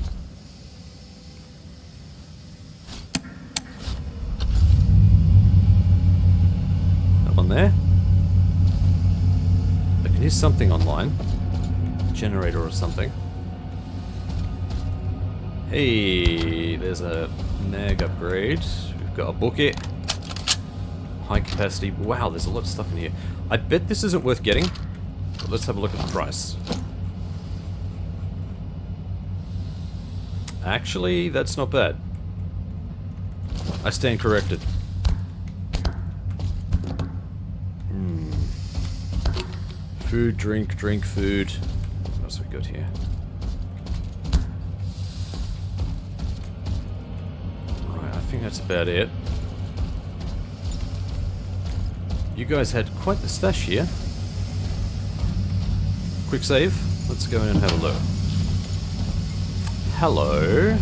That one there? I can hear something online. Generator or something. Hey, there's a mag upgrade. We've got a bucket. High capacity. Wow, there's a lot of stuff in here. I bet this isn't worth getting. But let's have a look at the price. Actually, that's not bad. I stand corrected. Food, drink, food. What else have we got here? I think that's about it. You guys had quite the stash here. Quick save. Let's go in and have a look. Hello.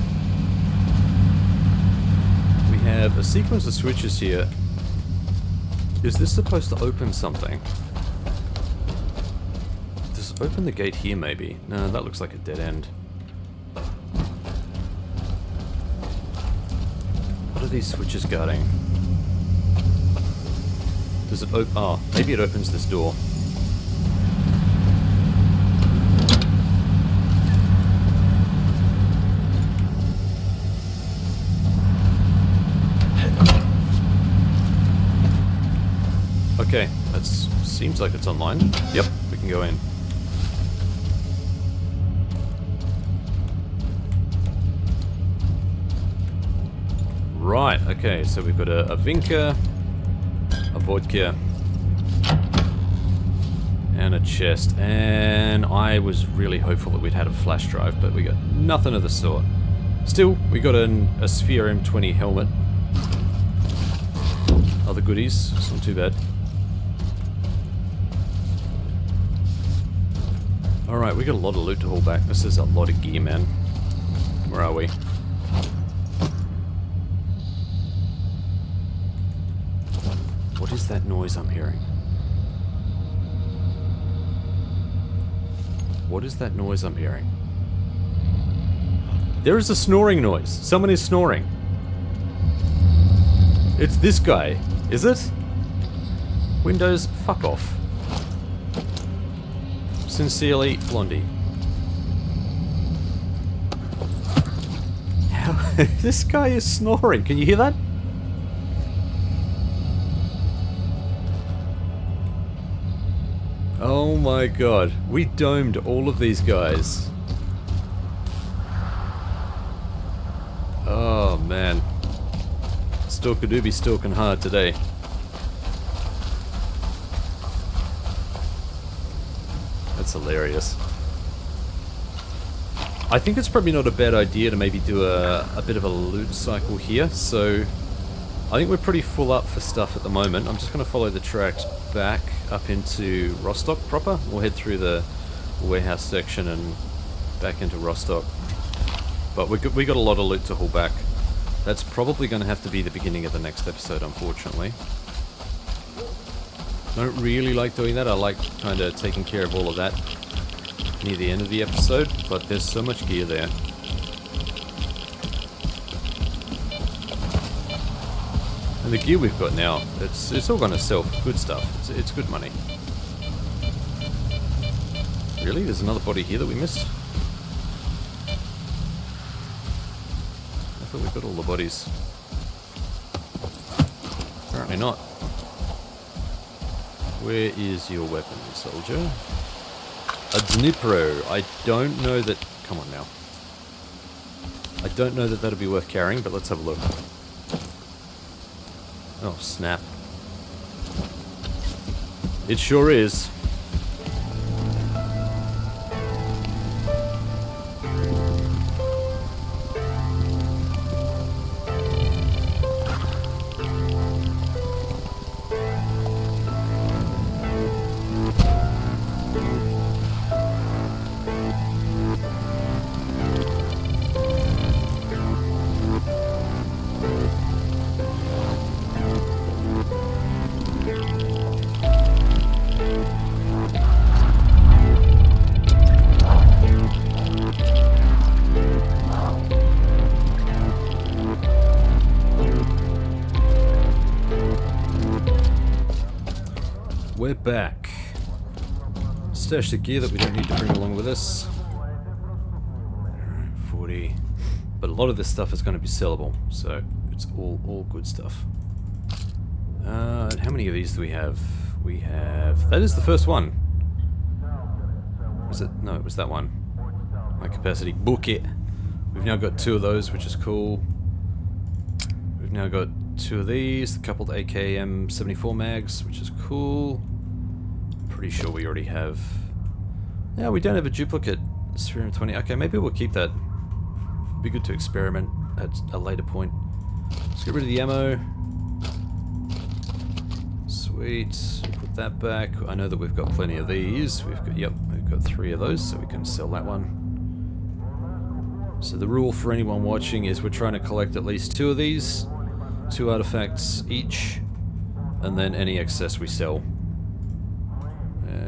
We have a sequence of switches here. Is this supposed to open something? Does it open the gate here maybe? No, that looks like a dead end. What are these switches guarding? Does it open? Oh, maybe it opens this door. Okay, that seems like it's online. Yep, we can go in. Right, okay, so we've got a Vinka, a vodka, and a chest. And I was really hopeful that we'd had a flash drive, but we got nothing of the sort. Still, we got a Sphere M20 helmet. Other goodies, it's not too bad. Alright, we got a lot of loot to haul back. This is a lot of gear, man. Where are we? What is that noise I'm hearing? What is that noise I'm hearing? There is a snoring noise. Someone is snoring. It's this guy, is it? Windows, fuck off. Sincerely, Blondie. This guy is snoring. Can you hear that? Oh my god. We domed all of these guys. Oh man. Stalker do be stalking hard today. That's hilarious. I think it's probably not a bad idea to maybe do a bit of a loot cycle here, so I think we're pretty full up for stuff at the moment. I'm just going to follow the tracks back up into Rostock proper. We'll head through the warehouse section and back into Rostock. But we got a lot of loot to haul back. That's probably going to have to be the beginning of the next episode, unfortunately. I don't really like doing that. I like kind of taking care of all of that near the end of the episode, but there's so much gear there. And the gear we've got now, it's all gonna sell for good stuff. It's good money. Really? There's another body here that we missed? I thought we got all the bodies. Apparently not. Where is your weapon, soldier? A Dnipro. I don't know that... Come on now. I don't know that that'll be worth carrying, but let's have a look. Oh, snap. It sure is. We're back. Stash the gear that we don't need to bring along with us. 40. But a lot of this stuff is going to be sellable, so it's all good stuff. How many of these do we have? We have... That is the first one. Was it? No, it was that one. High capacity bucket. We've now got 2 of those, which is cool. We've now got 2 of these, the coupled AKM 74 mags, which is cool. Pretty sure we already have... Yeah, we don't have a duplicate Sphere 20. Okay, maybe we'll keep that. Be good to experiment at a later point. Let's get rid of the ammo. Sweet. Put that back. I know that we've got plenty of these. We've got 3 of those, so we can sell that one. So the rule for anyone watching is we're trying to collect at least 2 of these. 2 artifacts each, and then any excess we sell.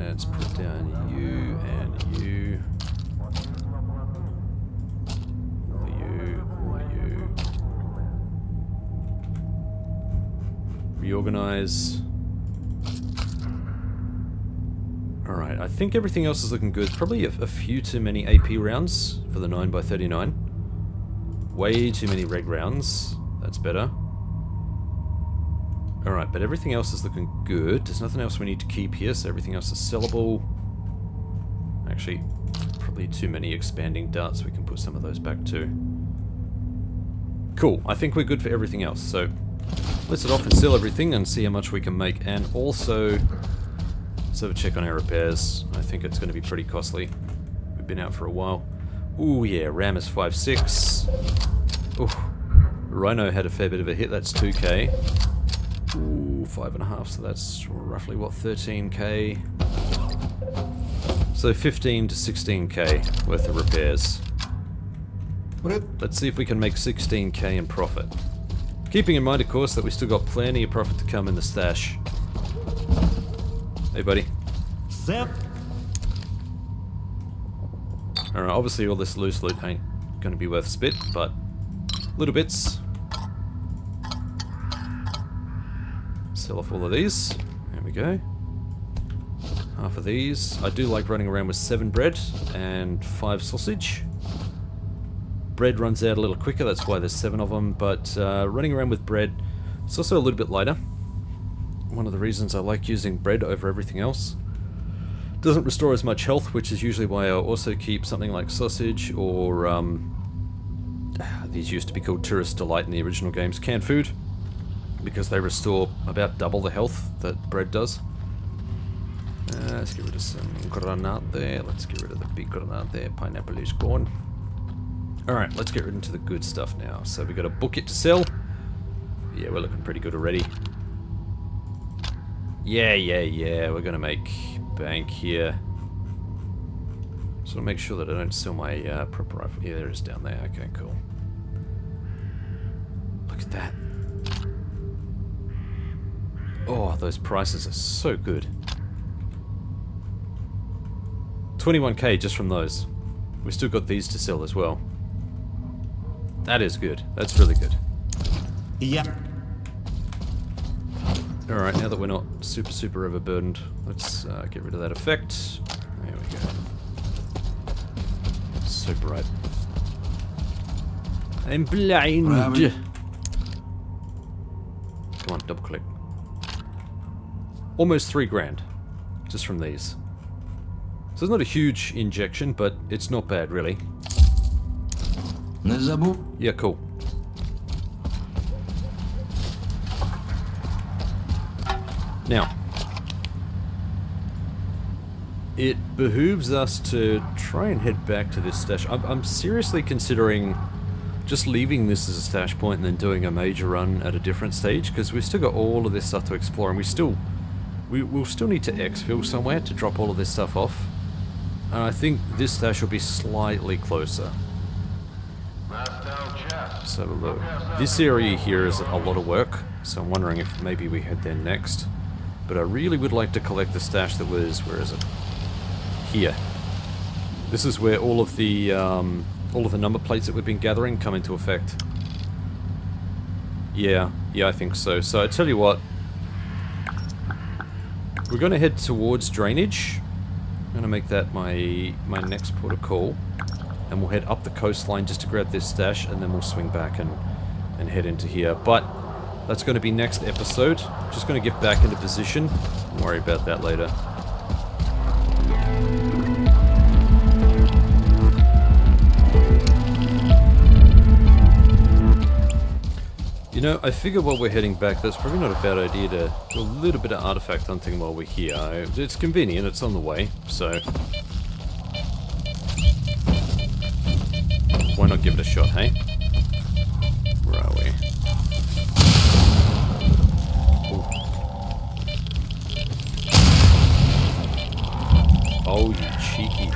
Let's put down you and you. All you. Reorganize. Alright, I think everything else is looking good. Probably a few too many AP rounds for the 9x39. Way too many reg rounds. That's better. Alright, but everything else is looking good. There's nothing else we need to keep here, so everything else is sellable. Actually, probably too many expanding darts. We can put some of those back too. Cool, I think we're good for everything else, so let's head off and sell everything and see how much we can make. And also, let's have a check on our repairs. I think it's going to be pretty costly. We've been out for a while. Ooh yeah, RAM is 5.6. Ooh, Rhino had a fair bit of a hit, that's 2k. Ooh, 5.5, so that's roughly, what, 13k? So 15 to 16k worth of repairs. Let's see if we can make 16k in profit. Keeping in mind, of course, that we still got plenty of profit to come in the stash. Hey, buddy. Zip. Alright, obviously all this loose loot ain't going to be worth a spit, but little bits. Sell off all of these. There we go. Half of these. I do like running around with 7 bread and 5 sausage. Bread runs out a little quicker, that's why there's 7 of them, but running around with bread, it's also a little bit lighter. One of the reasons I like using bread over everything else. Doesn't restore as much health, which is usually why I also keep something like sausage or these used to be called Tourist Delight in the original games, canned food, because they restore about double the health that bread does. Let's get rid of some granate there. Let's get rid of the big granate there. Pineapple is gone. Alright, let's get into the good stuff now. So we got a bucket to sell. Yeah, we're looking pretty good already. Yeah, we're gonna make bank here. So I'll make sure that I don't sell my prep rifle. Yeah, there it is down there. Okay, cool. Look at that. Oh, those prices are so good. 21k just from those. We still got these to sell as well. That is good. That's really good. Yeah. Alright, now that we're not super overburdened, let's get rid of that effect. There we go. So bright. I'm blind! Come on, double click. Almost 3 grand. Just from these. So it's not a huge injection, but it's not bad, really. Yeah, cool. Now, it behooves us to try and head back to this stash. I'm seriously considering just leaving this as a stash point and then doing a major run at a different stage, because we've still got all of this stuff to explore, and we'll still need to exfil somewhere to drop all of this stuff off. And I think this stash will be slightly closer. So look, this area here is a lot of work, so I'm wondering if maybe we head there next. But I really would like to collect the stash that was, where is it? Here. This is where all of the number plates that we've been gathering come into effect. Yeah, I think so. So I tell you what, we're going to head towards drainage. I'm going to make that my next port of call. And we'll head up the coastline just to grab this stash, and then we'll swing back and head into here. But that's going to be next episode. Just going to get back into position. Don't worry about that later. You know, I figure while we're heading back, that's probably not a bad idea to do a little bit of artifact hunting while we're here. It's convenient, it's on the way, so why not give it a shot, hey? Where are we? Ooh. Oh, you cheeky.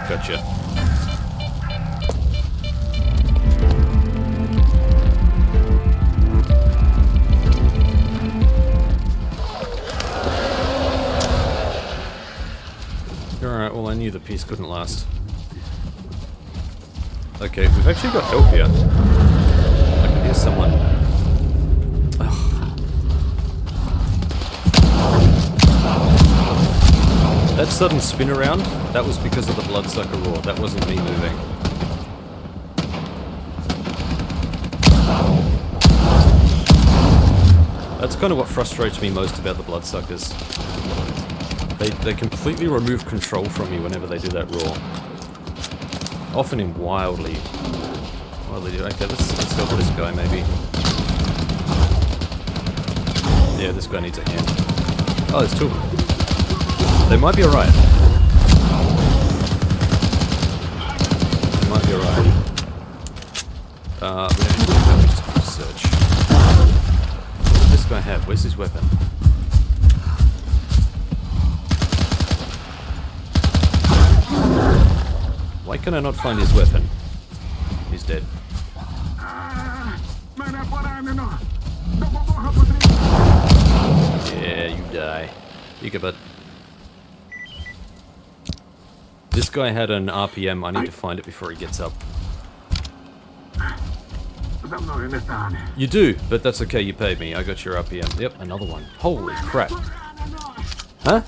Gotcha. Alright, well I knew the piece couldn't last. Okay, we've actually got help here. I can hear someone. Ugh. That sudden spin around, that was because of the bloodsucker roar. That wasn't me moving. That's kind of what frustrates me most about the bloodsuckers. They completely remove control from you whenever they do that roar. Often in wildly do. Okay, let's help this guy maybe. Yeah, this guy needs a hand. Oh, there's 2 of them. They might be alright. They might be alright. We don't need to go, we just have to search. What does this guy have? Where's his weapon? Why can I not find his weapon? He's dead. Yeah, you die. You get but. This guy had an RPM. I need to find it before he gets up. You do, but that's okay. You paid me. I got your RPM. Yep, another one. Holy crap. Huh?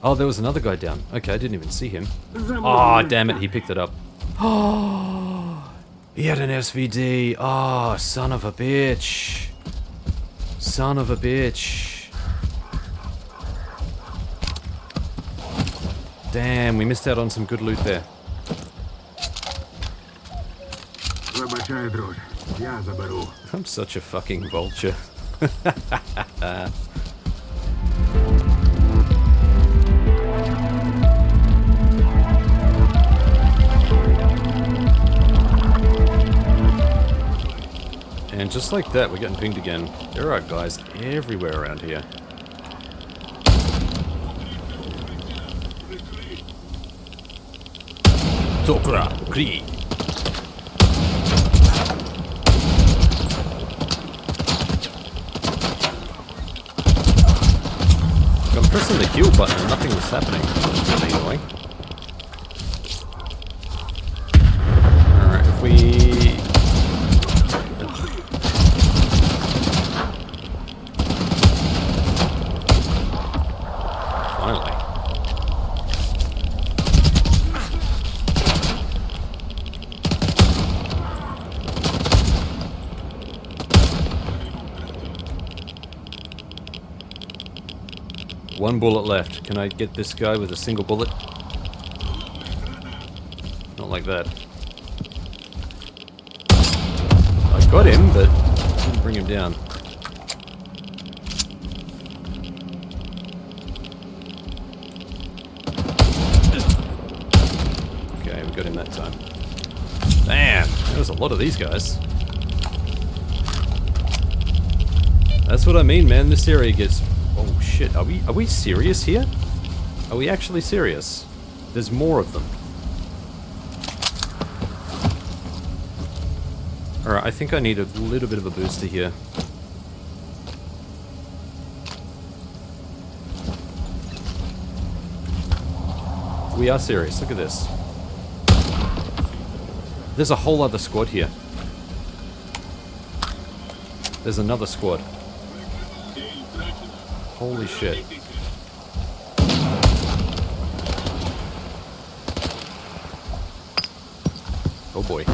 Oh, there was another guy down. Okay, I didn't even see him. Oh, damn it. He picked it up. Oh, he had an SVD. Oh, son of a bitch. Son of a bitch. Damn, we missed out on some good loot there. I'm such a fucking vulture. And just like that, we're getting pinged again. There are guys everywhere around here. Tokra, Kree. I'm pressing the heal button and nothing was happening. That's really annoying. Alright, if we... Finally. One bullet left. Can I get this guy with a single bullet? Not like that. I got him, but didn't bring him down. Okay, we got him that time. Damn, there was a lot of these guys. That's what I mean, man. This area gets... Oh shit, are we serious here? Are we actually serious? There's more of them. Alright, I think I need a little bit of a booster here. We are serious, look at this. There's a whole other squad here. There's another squad. Holy shit. Oh boy.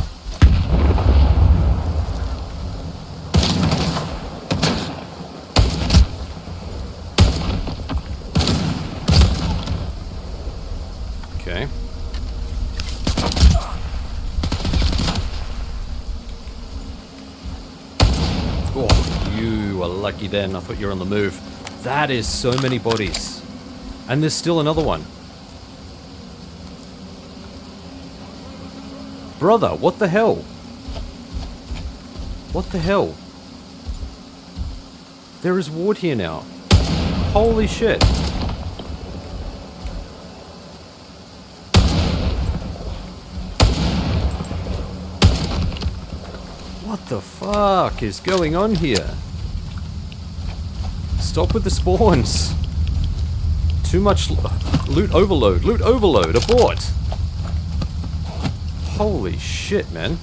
Okay. Oh, you are lucky then. I thought you were on the move. That is so many bodies. And there's still another one. Brother, what the hell? What the hell? There is ward here now. Holy shit. What the fuck is going on here? Stop with the spawns. Too much loot overload. Loot overload. Abort. Holy shit, man.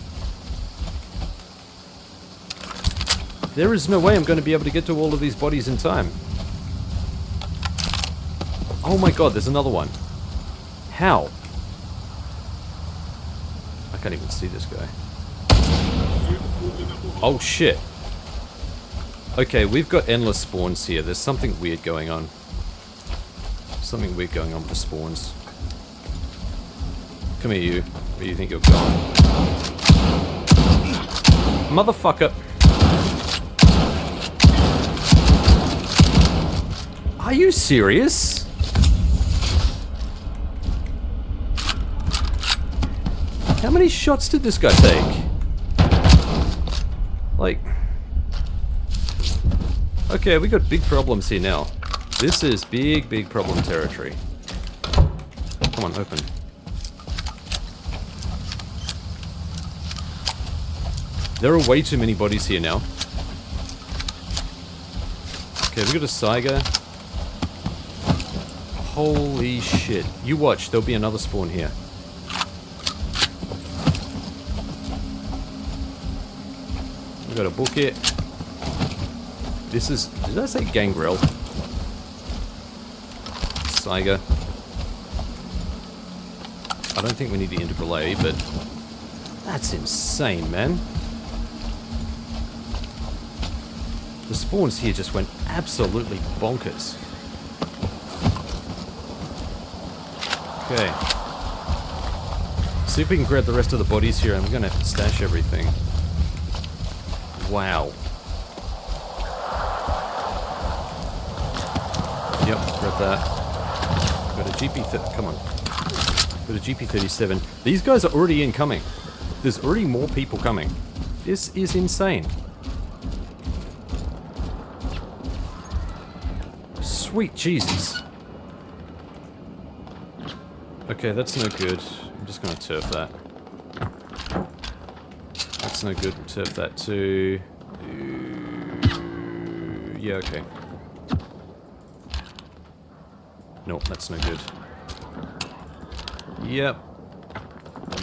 There is no way I'm going to be able to get to all of these bodies in time. Oh my god, there's another one. How? I can't even see this guy. Oh shit. Okay, we've got endless spawns here. There's something weird going on. Something weird going on with the spawns. Come here, you. Where do you think you're going? Motherfucker. Are you serious? How many shots did this guy take? Like... Okay, we got big problems here now. This is big, big problem territory. Come on, open. There are way too many bodies here now. Okay, we got a Saiga. Holy shit. You watch, there'll be another spawn here. We got a book here. This is... Did I say gangrel? Saiga. I don't think we need the integral A, but... That's insane, man. The spawns here just went absolutely bonkers. Okay. See if we can grab the rest of the bodies here, and we're gonna have to stash everything. Wow. Yep, grab that. Got a GP... Come on. Got a GP37. These guys are already incoming. There's already more people coming. This is insane. Sweet Jesus. Okay, that's no good. I'm just gonna turf that. That's no good. We'll turf that too. Yeah, okay. Nope, that's no good. Yep.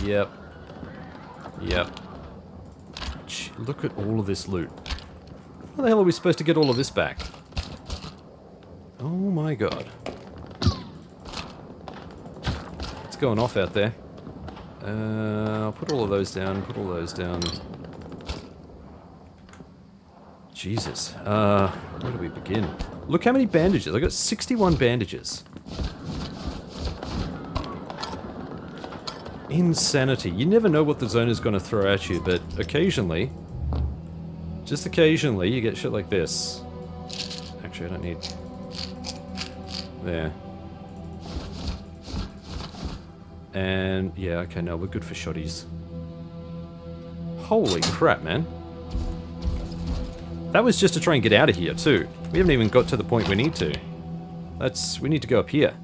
Yep. Yep. Look at all of this loot. How the hell are we supposed to get all of this back? Oh my god. What's going off out there? I'll put all of those down, put all those down. Jesus. Where do we begin? Look how many bandages. I got 61 bandages. Insanity. You never know what the zone is going to throw at you, but occasionally, just occasionally, you get shit like this. Actually, I don't need... There. And, yeah, okay, no, we're good for shotties. Holy crap, man. That was just to try and get out of here, too. We haven't even got to the point we need to. We need to go up here.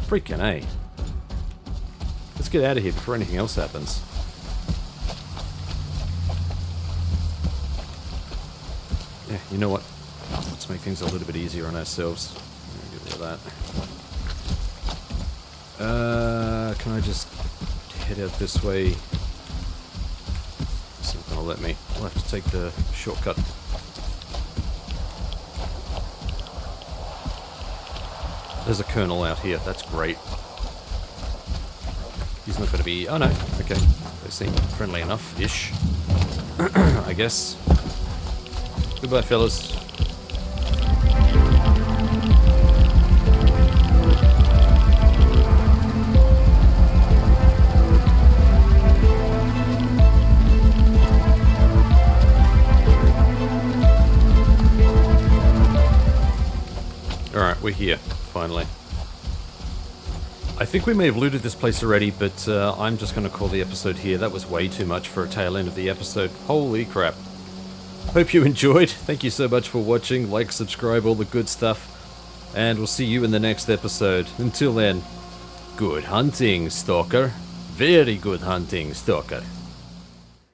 Freaking A. Let's get out of here before anything else happens. Yeah, you know what? Let's make things a little bit easier on ourselves. Get rid of that. Can I just head out this way? It's not gonna let me. I'll have to take the shortcut. There's a colonel out here. That's great. He's not going to be... Oh, no. Okay. They seem friendly enough-ish. I guess. Goodbye, fellas. Alright, we're here. Finally. I think we may have looted this place already, but I'm just going to call the episode here. That was way too much for a tail end of the episode. Holy crap. Hope you enjoyed. Thank you so much for watching. Like, subscribe, all the good stuff. And we'll see you in the next episode. Until then, good hunting, Stalker. Very good hunting, Stalker.